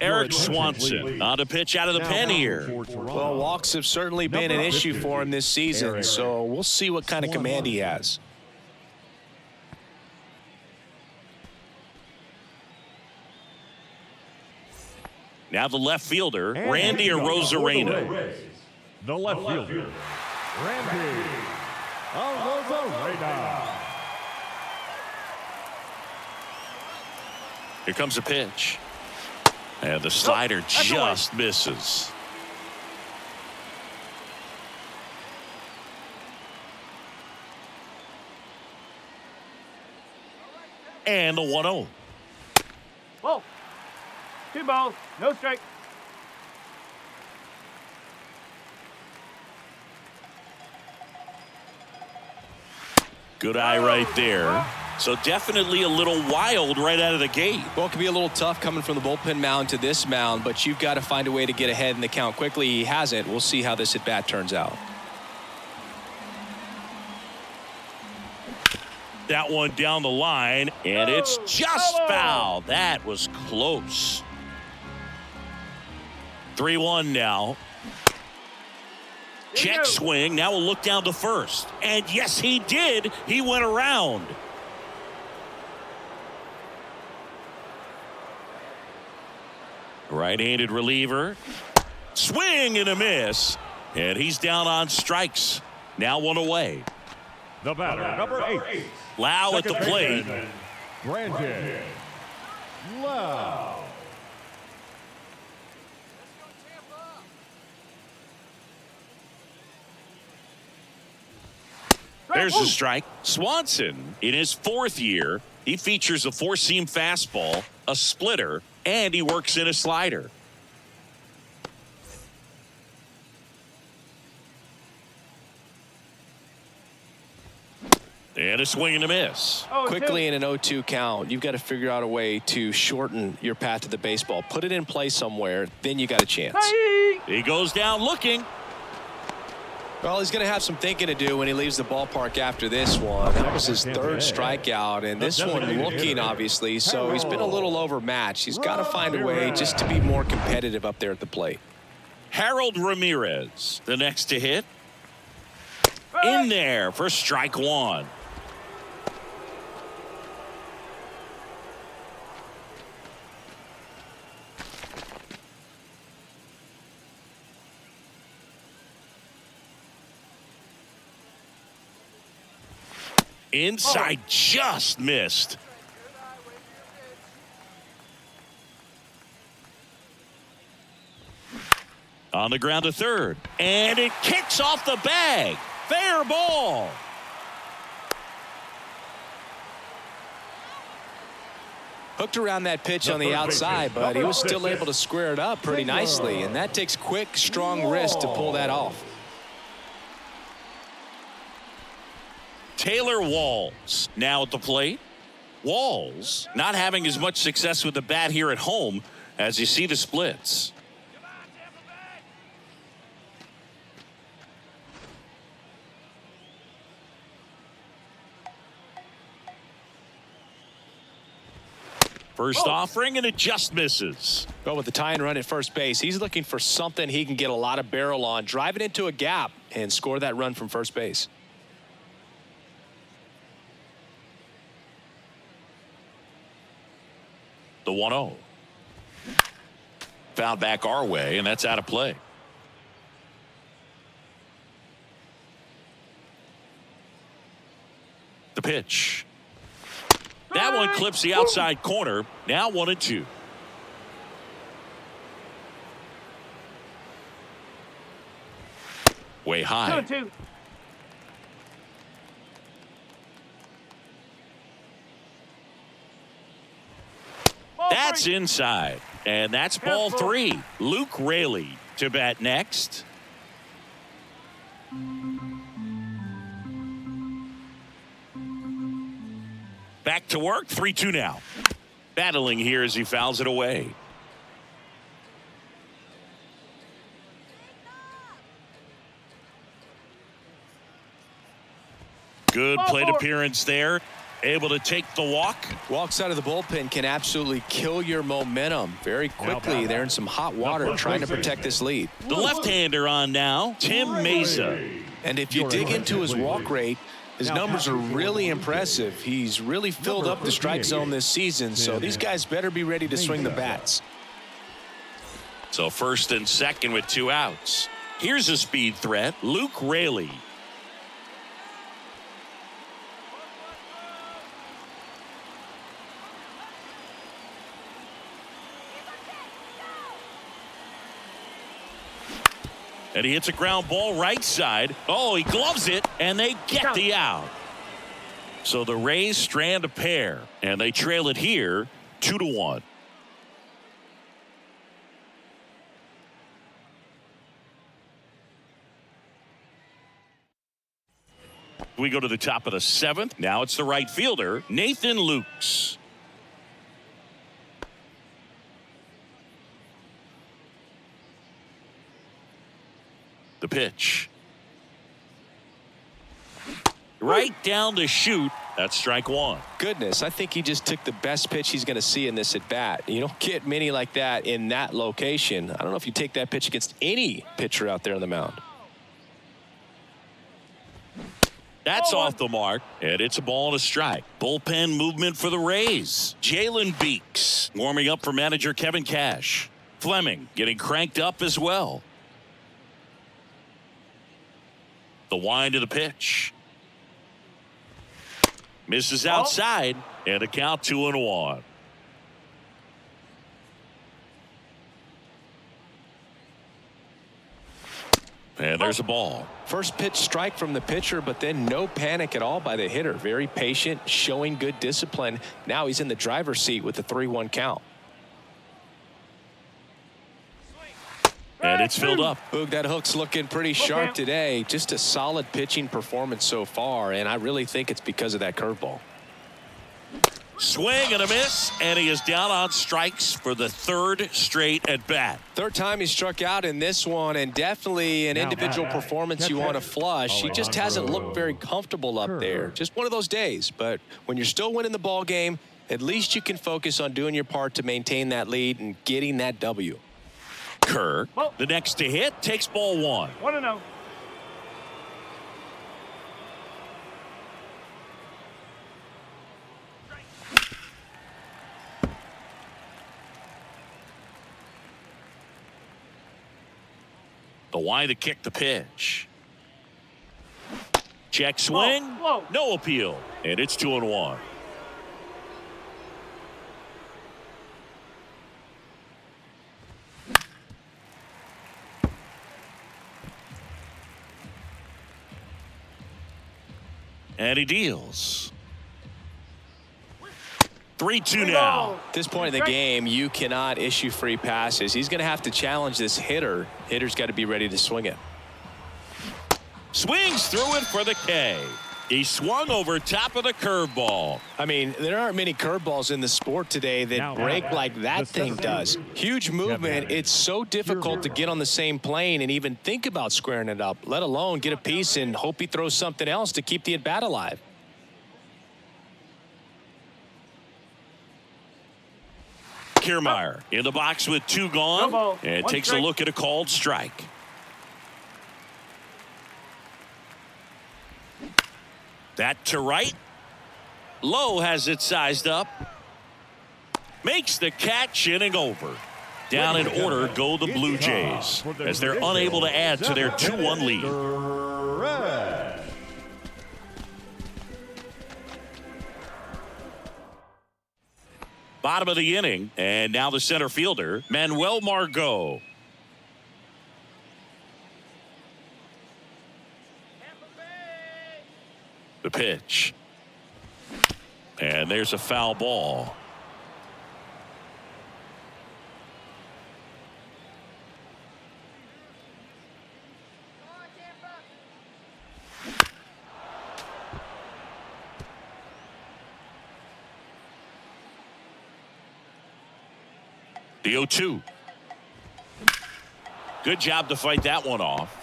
Eric Swanson on a pitch out of the pen here. Well, walks have certainly been an issue for him this season, so we'll see what kind of command he has. Now the left fielder, Randy Arozarena. The left fielder, Randy Arozarena. Here comes a pitch. And the slider just misses. And the 1-0. Ball. 2 balls. No strike. Good eye right there. So definitely a little wild right out of the gate. Well, it can be a little tough coming from the bullpen mound to this mound, but you've got to find a way to get ahead in the count quickly. He hasn't. We'll see how this at-bat turns out. That one down the line, and it's just foul. That was close. 3-1 now. Check swing. Now we'll look down to first. And yes, he did. He went around. Right-handed reliever. Swing and a miss. And he's down on strikes. Now 1 away. The batter, number 8. Lau at the plate. Brandon Lau. There's the strike. Swanson, in his 4th year, he features a 4-seam fastball, a splitter, and he works in a slider. And a swing and a miss. Quickly in an 0-2 count, you've got to figure out a way to shorten your path to the baseball. Put it in play somewhere, then you got a chance. He goes down looking. Well, he's going to have some thinking to do when he leaves the ballpark after this one. That was his 3rd strikeout, and this one looking, obviously, so he's been a little overmatched. He's got to find a way just to be more competitive up there at the plate. Harold Ramirez, the next to hit. In there for strike 1. Inside, just missed. On the ground to third. And it kicks off the bag. Fair ball. Hooked around that pitch on the outside, but he was still able to square it up pretty nicely, and that takes quick, strong wrist to pull that off. Taylor Walls now at the plate. Walls not having as much success with the bat here at home as you see the splits. First offering, and it just misses. But with the tying run at first base, he's looking for something he can get a lot of barrel on, drive it into a gap, and score that run from first base. The 1-0. Fouled back our way, and that's out of play. The pitch. That one clips the outside corner. Now 1-2. Way high. 2-2. That's inside. And that's ball 3. Luke Raley to bat next. Back to work. 3-2 now. Battling here as he fouls it away. Good plate appearance there. able to take the walk. Walks out of the bullpen can absolutely kill your momentum very quickly. They're in some hot water trying to protect this lead. The left-hander on now, Tim Mesa. And if you dig into his walk rate, his numbers are really impressive. He's really filled up the strike zone this season, so these guys better be ready to swing the bats. So first and second with 2 outs. Here's a speed threat, Luke Raley. And he hits a ground ball right side. Oh, he gloves it, and they get the out. So the Rays strand a pair, and they trail it here 2-1. We go to the top of the 7th. Now it's the right fielder, Nathan Lukes. The pitch. Right down the chute. That's strike 1. Goodness, I think he just took the best pitch he's going to see in this at bat. You don't get many like that in that location. I don't know if you take that pitch against any pitcher out there on the mound. That's off the mark, and it's a ball and a strike. Bullpen movement for the Rays. Jalen Beeks warming up for manager Kevin Cash. Fleming getting cranked up as well. The wind of the pitch. Misses outside, and a count 2-1. And there's a ball. First pitch strike from the pitcher, but then no panic at all by the hitter. Very patient, showing good discipline. Now he's in the driver's seat with the 3-1 count. And it's filled up. Boog, that hook's looking pretty sharp today. Just a solid pitching performance so far, and I really think it's because of that curveball. Swing and a miss, and he is down on strikes for the 3rd straight at bat. Third time he struck out in this one, and definitely an individual performance you want to flush. He just hasn't looked very comfortable up there. Just one of those days, but when you're still winning the ball game, at least you can focus on doing your part to maintain that lead and getting that W. Kerr, the next to hit, takes ball 1. 1-0. The wind to kick the pitch. Check swing. No appeal. And it's 2-1. And he deals. 3-2 now. At this point in the game, you cannot issue free passes. He's going to have to challenge this hitter. Hitter's got to be ready to swing it. Swings through it for the K. He swung over top of the curveball. I mean, there aren't many curveballs in the sport today that break like that thing does. Huge movement. It's so difficult to get on the same plane and even think about squaring it up, let alone get a piece and hope he throws something else to keep the at-bat alive. Kiermaier in the box with 2 gone and takes a look at a called strike. That to right. Lowe has it sized up. Makes the catch, inning over. Down in order go the Blue Jays as they're unable to add to their 2-1 lead. Bottom of the inning, and now the center fielder, Manuel Margot. The pitch. And there's a foul ball. The 0-2. Good job to fight that one off.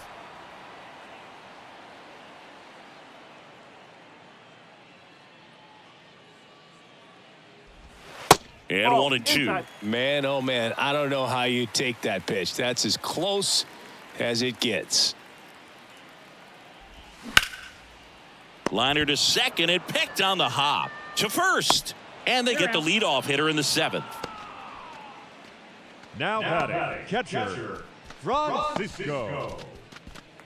And Ball, 1-2. inside. Man, oh man, I don't know how you take that pitch. That's as close as it gets. Liner to second and picked on the hop to first. And they get the leadoff hitter in the 7th. Now batting, catcher, Francisco.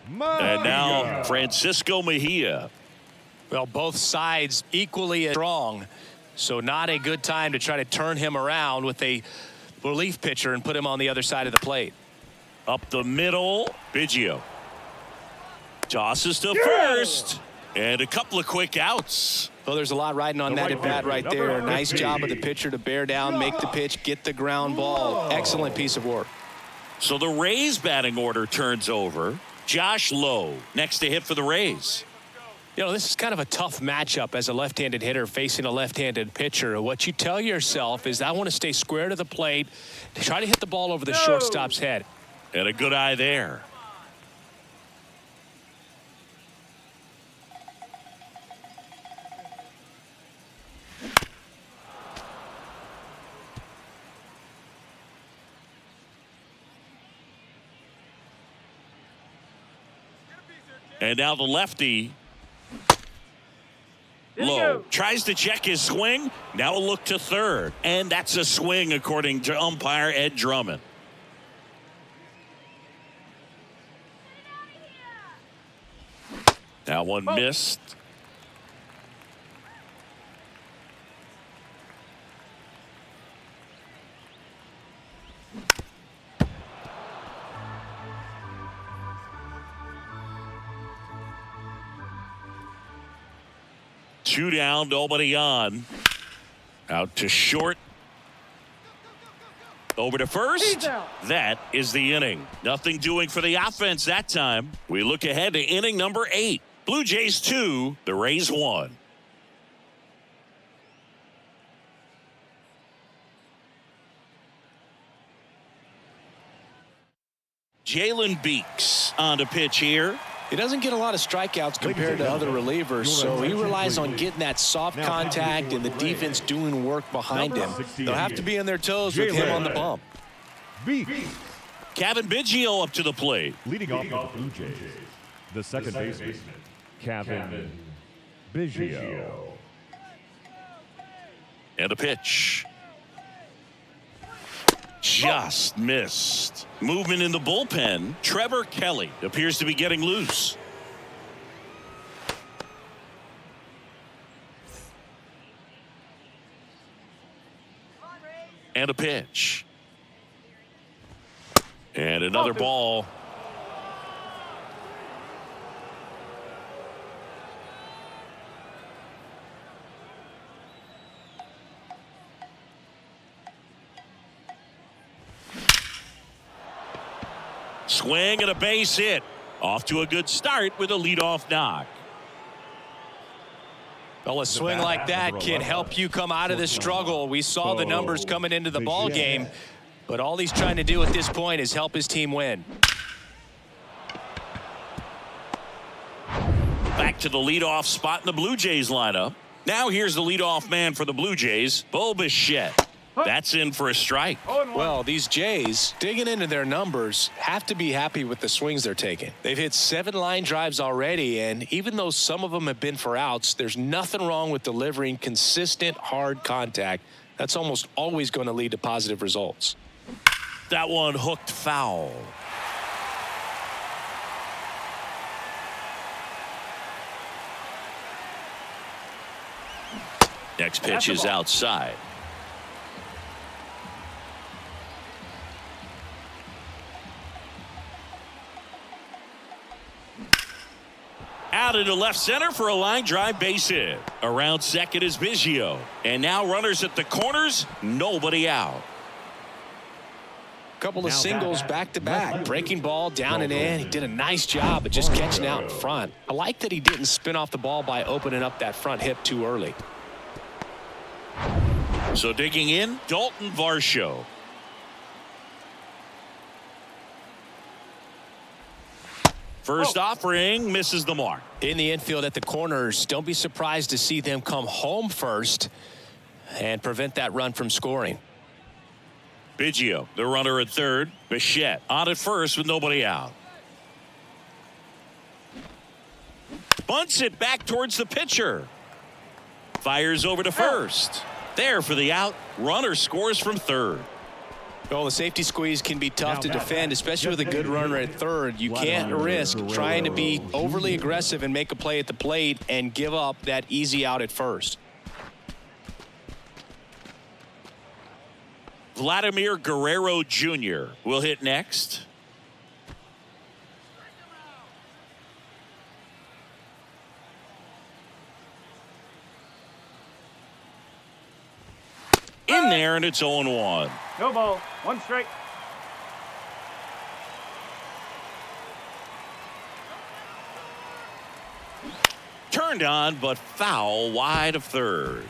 And now Francisco Mejia. Well, both sides equally strong, so not a good time to try to turn him around with a relief pitcher and put him on the other side of the plate. Up the middle, Biggio. Tosses to first. And a couple of quick outs. Well, there's a lot riding on that at bat right there. Nice job of the pitcher to bear down, make the pitch, get the ground ball. Excellent piece of work. So the Rays batting order turns over. Josh Lowe next to hit for the Rays. You know, this is kind of a tough matchup as a left-handed hitter facing a left-handed pitcher. What you tell yourself is, I want to stay square to the plate, try to hit the ball over the shortstop's head. And a good eye there. And now the lefty. Lowe tries to check his swing. Now a look to third. And that's a swing according to umpire Ed Drummond. That one missed. Two down, nobody on. Out to short. Over to first. That is the inning. Nothing doing for the offense that time. We look ahead to inning number 8. Blue Jays 2, the Rays 1. Jalen Beeks on the pitch here. He doesn't get a lot of strikeouts compared to other relievers, so he relies on getting that soft contact and the defense doing work behind him. They'll have to be on their toes with him on the bump. Kevin Biggio up to the plate. Leading off for the Blue Jays, the second baseman, Kevin Biggio. And a pitch. Just missed. Movement in the bullpen. Trevor Kelly appears to be getting loose. And a pitch. And another ball. Swing and a base hit. Off to a good start with a leadoff knock. Well, a swing like that can help you come out of this struggle. We saw the numbers coming into the ball game, but all he's trying to do at this point is help his team win. Back to the leadoff spot in the Blue Jays lineup. Now here's the leadoff man for the Blue Jays, Bo Bichette. That's in for a strike. Well, these Jays, digging into their numbers, have to be happy with the swings they're taking. They've hit 7 line drives already, and even though some of them have been for outs, there's nothing wrong with delivering consistent, hard contact. That's almost always going to lead to positive results. That one hooked foul. Next pitch is outside. Out into left center for a line drive base hit. Around second is Biggio. And now runners at the corners, nobody out. Couple of singles back-to-back. Breaking ball down and in. He did a nice job of just catching out in front. I like that he didn't spin off the ball by opening up that front hip too early. So digging in, Dalton Varsho. First offering misses the mark. In the infield at the corners, don't be surprised to see them come home first. and prevent that run from scoring. Biggio, the runner at third. Bichette on at first with nobody out. Bunts it back towards the pitcher. Fires over to first. There for the out. Runner scores from third. Well, the safety squeeze can be tough to defend, especially with a good runner at third. You can't risk trying to be overly aggressive and make a play at the plate and give up that easy out at first. Vladimir Guerrero Jr. will hit next. In there, and it's 0-1. No ball. 1 strike. Turned on, but foul wide of third.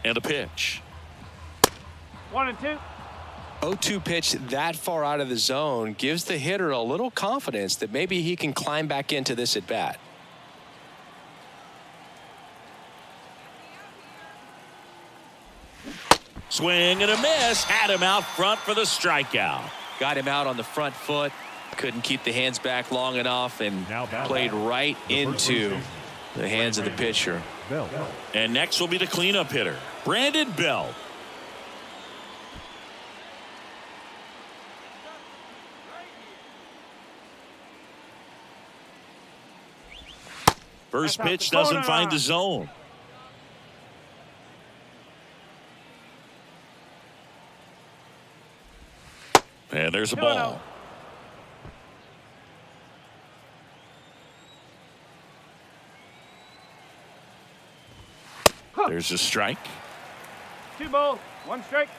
And a pitch. 1-2. 0-2 pitch that far out of the zone gives the hitter a little confidence that maybe he can climb back into this at bat. Swing and a miss. Had him out front for the strikeout. Got him out on the front foot. Couldn't keep the hands back long enough and played right into the hands of the pitcher. And next will be the cleanup hitter, Brandon Belt. First pitch doesn't find the zone. And there's a ball. There's a strike. 2 balls. 1 strike.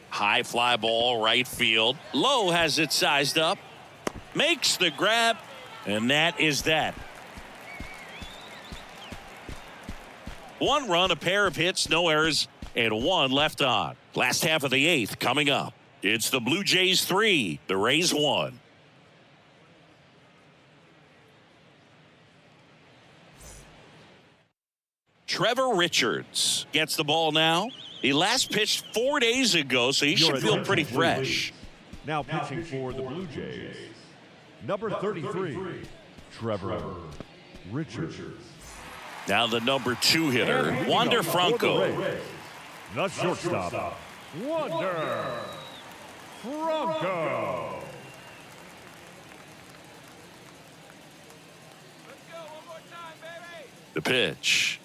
High fly ball, right field. Lowe has it sized up. Makes the grab. And that is that. 1 run, a pair of hits, no errors, and 1 left on. Last half of the 8th coming up. It's the Blue Jays 3, the Rays 1. Trevor Richards gets the ball now. He last pitched 4 days ago, so he should feel pretty fresh. Now pitching for the Blue Jays, number 33, Trevor Richards. Now the number 2 hitter, Wander Franco. The shortstop, Wander Franco. The pitch.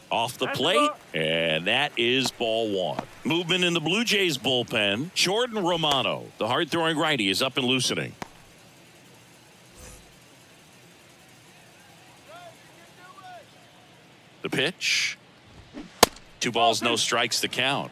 Off the plate, and that is ball 1. Movement in the Blue Jays bullpen. Jordan Romano, the hard-throwing righty, is up and loosening. The pitch. 2 balls, no strikes to count.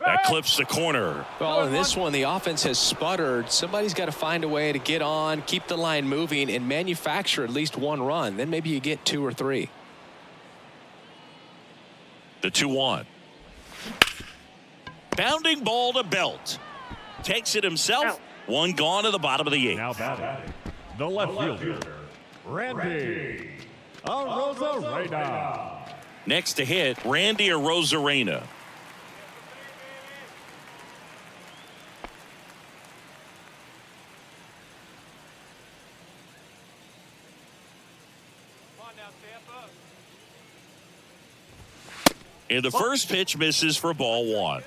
That clips the corner. Well, in this one, the offense has sputtered. Somebody's got to find a way to get on, keep the line moving, and manufacture at least 1 run. Then maybe you get 2 or 3. The 2-1. Bounding ball to Belt. Takes it himself. 1 gone to the bottom of the 8th. Now batting, the left fielder, Randy Arozarena. Next to hit, Randy Arozarena. And the first pitch misses for ball 1.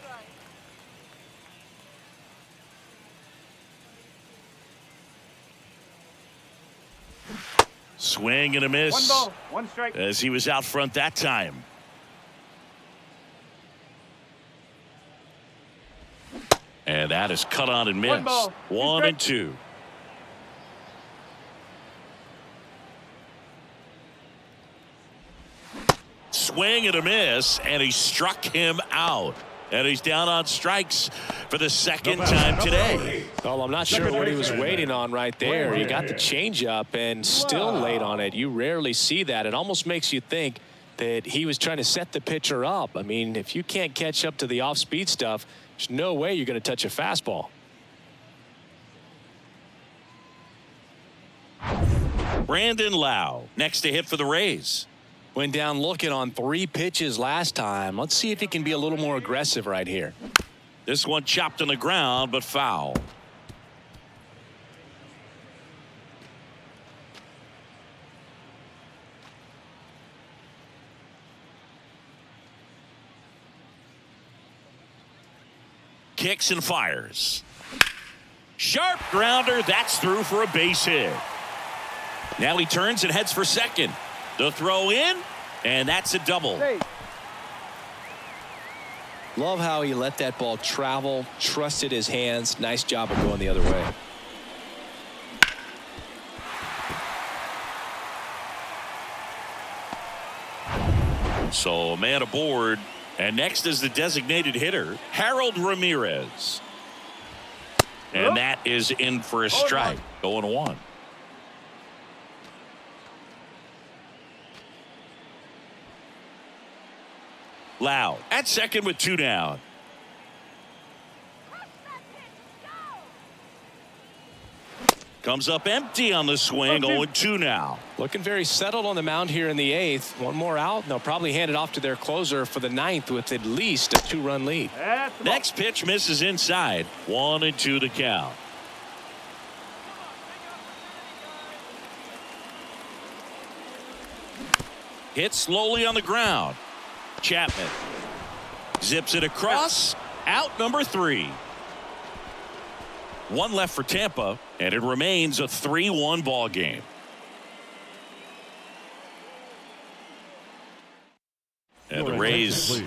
Swing and a miss. 1 ball. 1 strike. As he was out front that time. And that is cut on and missed. 1 ball. 1 and 2. Swing and a miss, and he struck him out. And he's down on strikes for the second time today. Well, I'm not sure what he was waiting on right there. He got the changeup and still late on it. You rarely see that. It almost makes you think that he was trying to set the pitcher up. I mean, if you can't catch up to the off-speed stuff, there's no way you're going to touch a fastball. Brandon Lau next to hit for the Rays. Went down looking on 3 pitches last time. Let's see if he can be a little more aggressive right here. This one chopped on the ground, but foul. Kicks and fires. Sharp grounder. That's through for a base hit. Now he turns and heads for second. The throw in, and that's a double. Hey. Love how he let that ball travel, trusted his hands. Nice job of going the other way. So a man aboard, and next is the designated hitter, Harold Ramirez. And that is in for a strike. 0-1. Lau at second with 2 down. Comes up empty on the swing. 0-2 now. Looking very settled on the mound here in the 8th. One more out, and they'll probably hand it off to their closer for the 9th with at least a 2-run lead. Next pitch misses inside. 1-2 the count. Hit slowly on the ground. Chapman zips it across. Out number 3. 1 left for Tampa, and it remains a 3-1 ball game. And the Rays,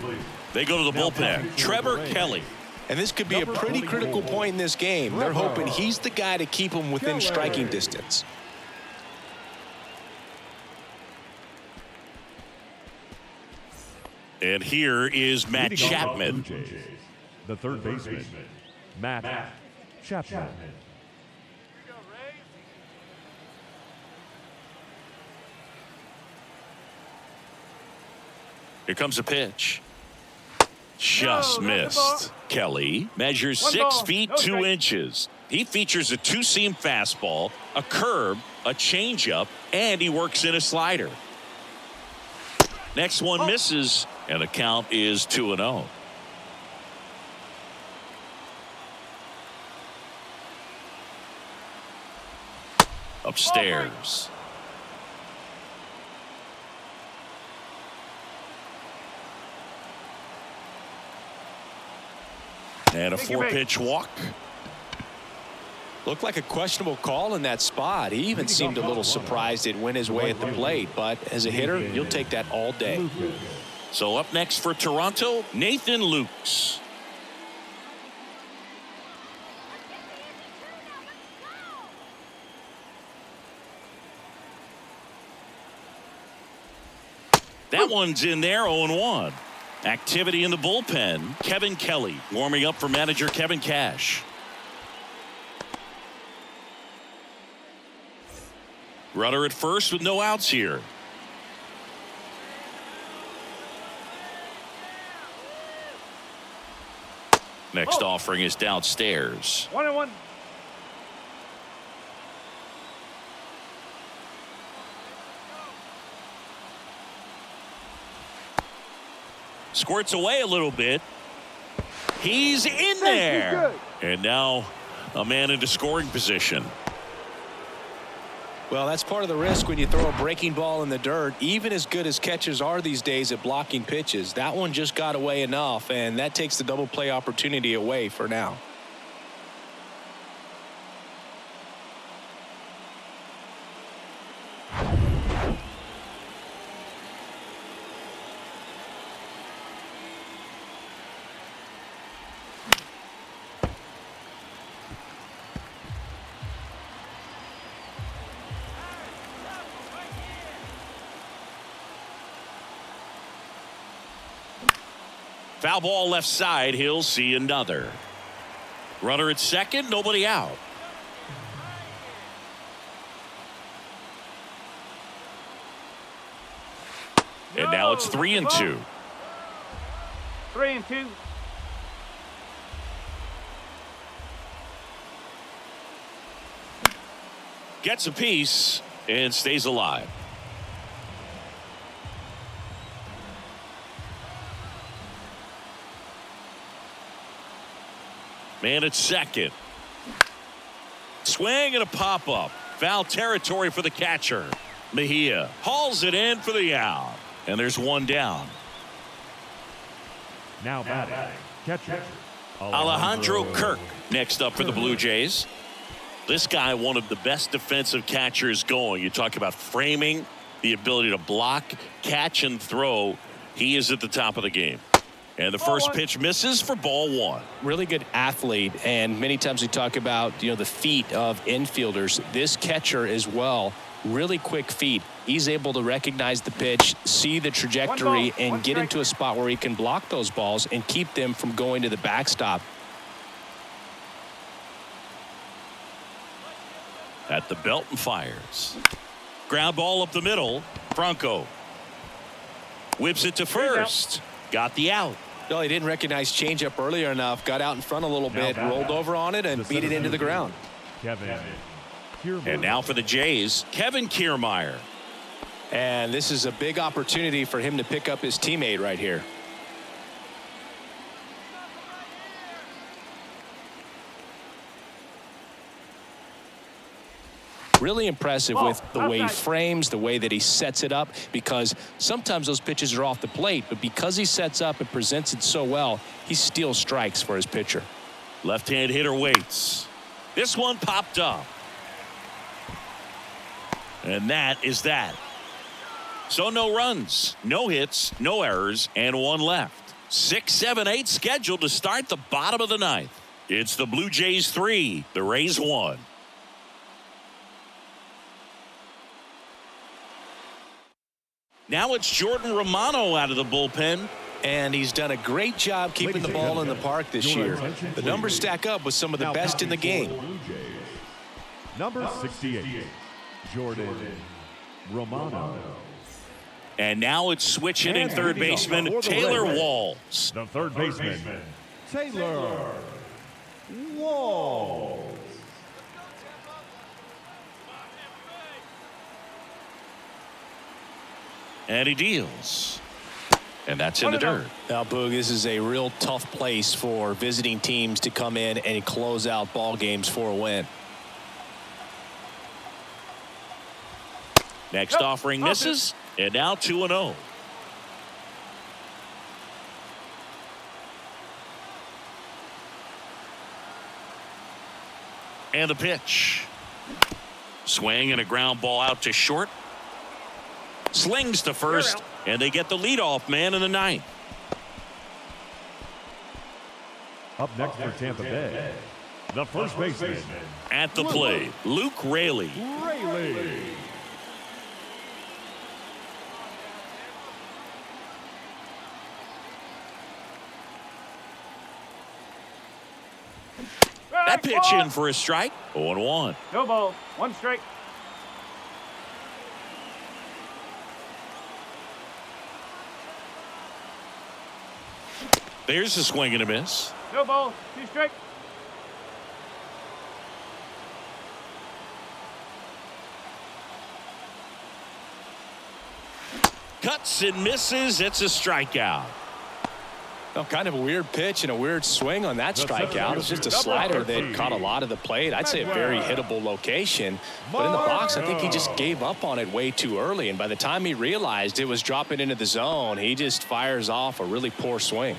they go to the bullpen. Trevor Kelly. And this could be a pretty critical point in this game. They're hoping he's the guy to keep them within striking distance. And here is Matt Chapman. The third baseman, Matt Chapman. Here comes a pitch. Just missed. Kelly measures 6 feet 2 inches. He features a 2-seam fastball, a curve, a changeup, and he works in a slider. Next one misses, and the count is 2-0. Upstairs. And a 4-pitch walk. Looked like a questionable call in that spot. He even seemed a little surprised it went his way at the plate. But as a hitter, you'll take that all day. So up next for Toronto, Nathan Lukes. That one's in there, 0-1. Activity in the bullpen. Kevin Kelly warming up for manager Kevin Cash. Runner at first with no outs here. Next offering is downstairs. 1-1. Squirts away a little bit. He's in there. And now a man into scoring position. Well, that's part of the risk when you throw a breaking ball in the dirt. Even as good as catchers are these days at blocking pitches, that one just got away enough, and that takes the double play opportunity away for now. Foul ball left side. He'll see another. Runner at second, nobody out. And now it's 3-2. 3-2. Gets a piece and stays alive. Man at second. Swing and a pop-up. Foul territory for the catcher. Mejia hauls it in for the out. And there's one down. Now batting, catcher Alejandro Kirk next up for the Blue Jays. This guy, one of the best defensive catchers going. You talk about framing, the ability to block, catch, and throw. He is at the top of the game. And the first pitch misses for ball one. Really good athlete, and many times we talk about the feet of infielders. This catcher as well, really quick feet. He's able to recognize the pitch, see the trajectory, and get into a spot where he can block those balls and keep them from going to the backstop. At the belt and fires. Ground ball up the middle. Franco whips it to first. Got the out. No, he didn't recognize changeup earlier enough. Got out in front a little bit, rolled over on it, and beat it into the ground. And now for the Jays, Kevin Kiermaier. And this is a big opportunity for him to pick up his teammate right here. Really impressive with the way he frames, the way that he sets it up, because sometimes those pitches are off the plate, but because he sets up and presents it so well, he steals strikes for his pitcher. Left-hand hitter waits. This one popped up. And that is that. So no runs, no hits, no errors, and one left. 6, 7, 8 scheduled to start the bottom of the ninth. It's the Blue Jays 3, the Rays 1. Now it's Jordan Romano out of the bullpen. And he's done a great job keeping the ball in the park this year. The numbers stack up with some of the best in the game. Number 68, Jordan Romano. And now it's switch hitting third baseman Taylor Walls. The third baseman, Taylor Walls. And he deals. And that's in the dirt. Now, Boog, this is a real tough place for visiting teams to come in and close out ball games for a win. Next offering misses, and now 2-0. And the pitch. Swing and a ground ball out to short. Slings to first, and they get the leadoff man in the ninth. Up next for Tampa Bay, the first baseman. At the plate, Luke Raley. That pitch in for a strike. 0-1. No ball. 1 strike. There's a swing and a miss. No ball. 2 strike. Cuts and misses. It's a strikeout. Well, kind of a weird pitch and a weird swing on that strikeout. It's just a slider that caught a lot of the plate. I'd say a very hittable location. But in the box, I think he just gave up on it way too early. And by the time he realized it was dropping into the zone, he just fires off a really poor swing.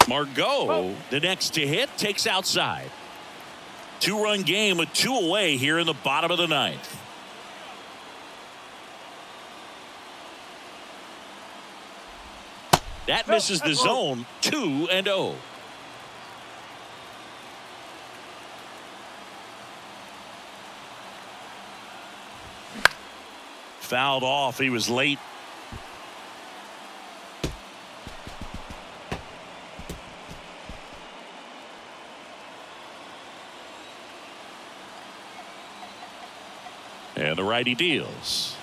Margot, the next to hit, takes outside. 2-run game with 2 away here in the bottom of the ninth. That misses the zone. 2-0. Fouled off. He was late. And the righty deals.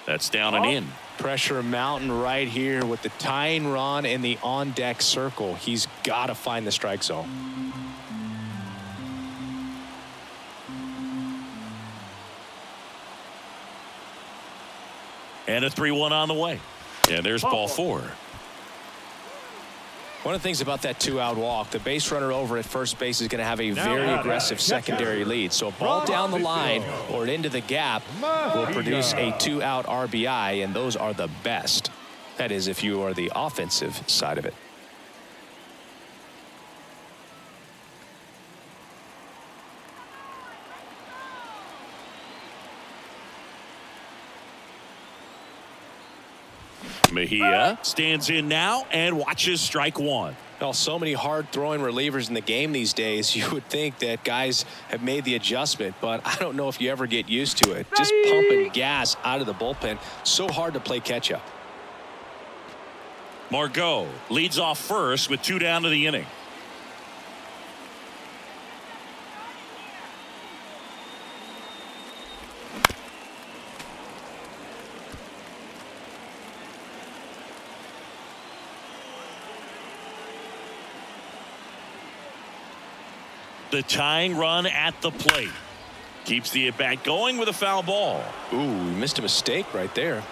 That's down and in. Pressure mountain right here with the tying run in the on-deck circle. He's got to find the strike zone. And a 3-1 on the way. And there's ball 4. One of the things about that 2-out walk, the base runner over at first base is going to have a very aggressive secondary lead. So a ball down the line or into the gap will produce a 2-out RBI, and those are the best. That is, if you are the offensive side of it. Mejia stands in now and watches strike 1. Well, so many hard throwing relievers in the game these days, you would think that guys have made the adjustment, but I don't know if you ever get used to it. Just pumping gas out of the bullpen, so hard to play catch up. Margot leads off first with 2 down to the inning. The tying run at the plate keeps the at bat going with a foul ball. Ooh, missed a mistake right there.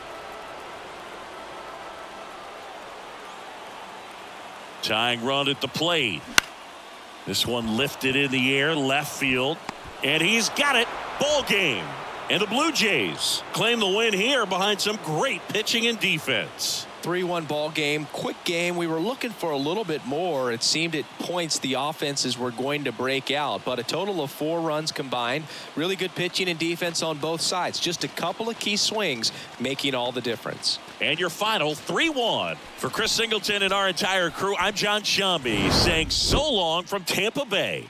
Tying run at the plate. This one lifted in the air left field, and he's got it. Ball game. And the Blue Jays claim the win here behind some great pitching and defense. 3-1 ball game, quick game. We were looking for a little bit more. It seemed at points the offenses were going to break out, but a total of 4 runs combined. Really good pitching and defense on both sides. Just a couple of key swings making all the difference. And your final 3-1. For Chris Singleton and our entire crew, I'm John Shambi saying so long from Tampa Bay.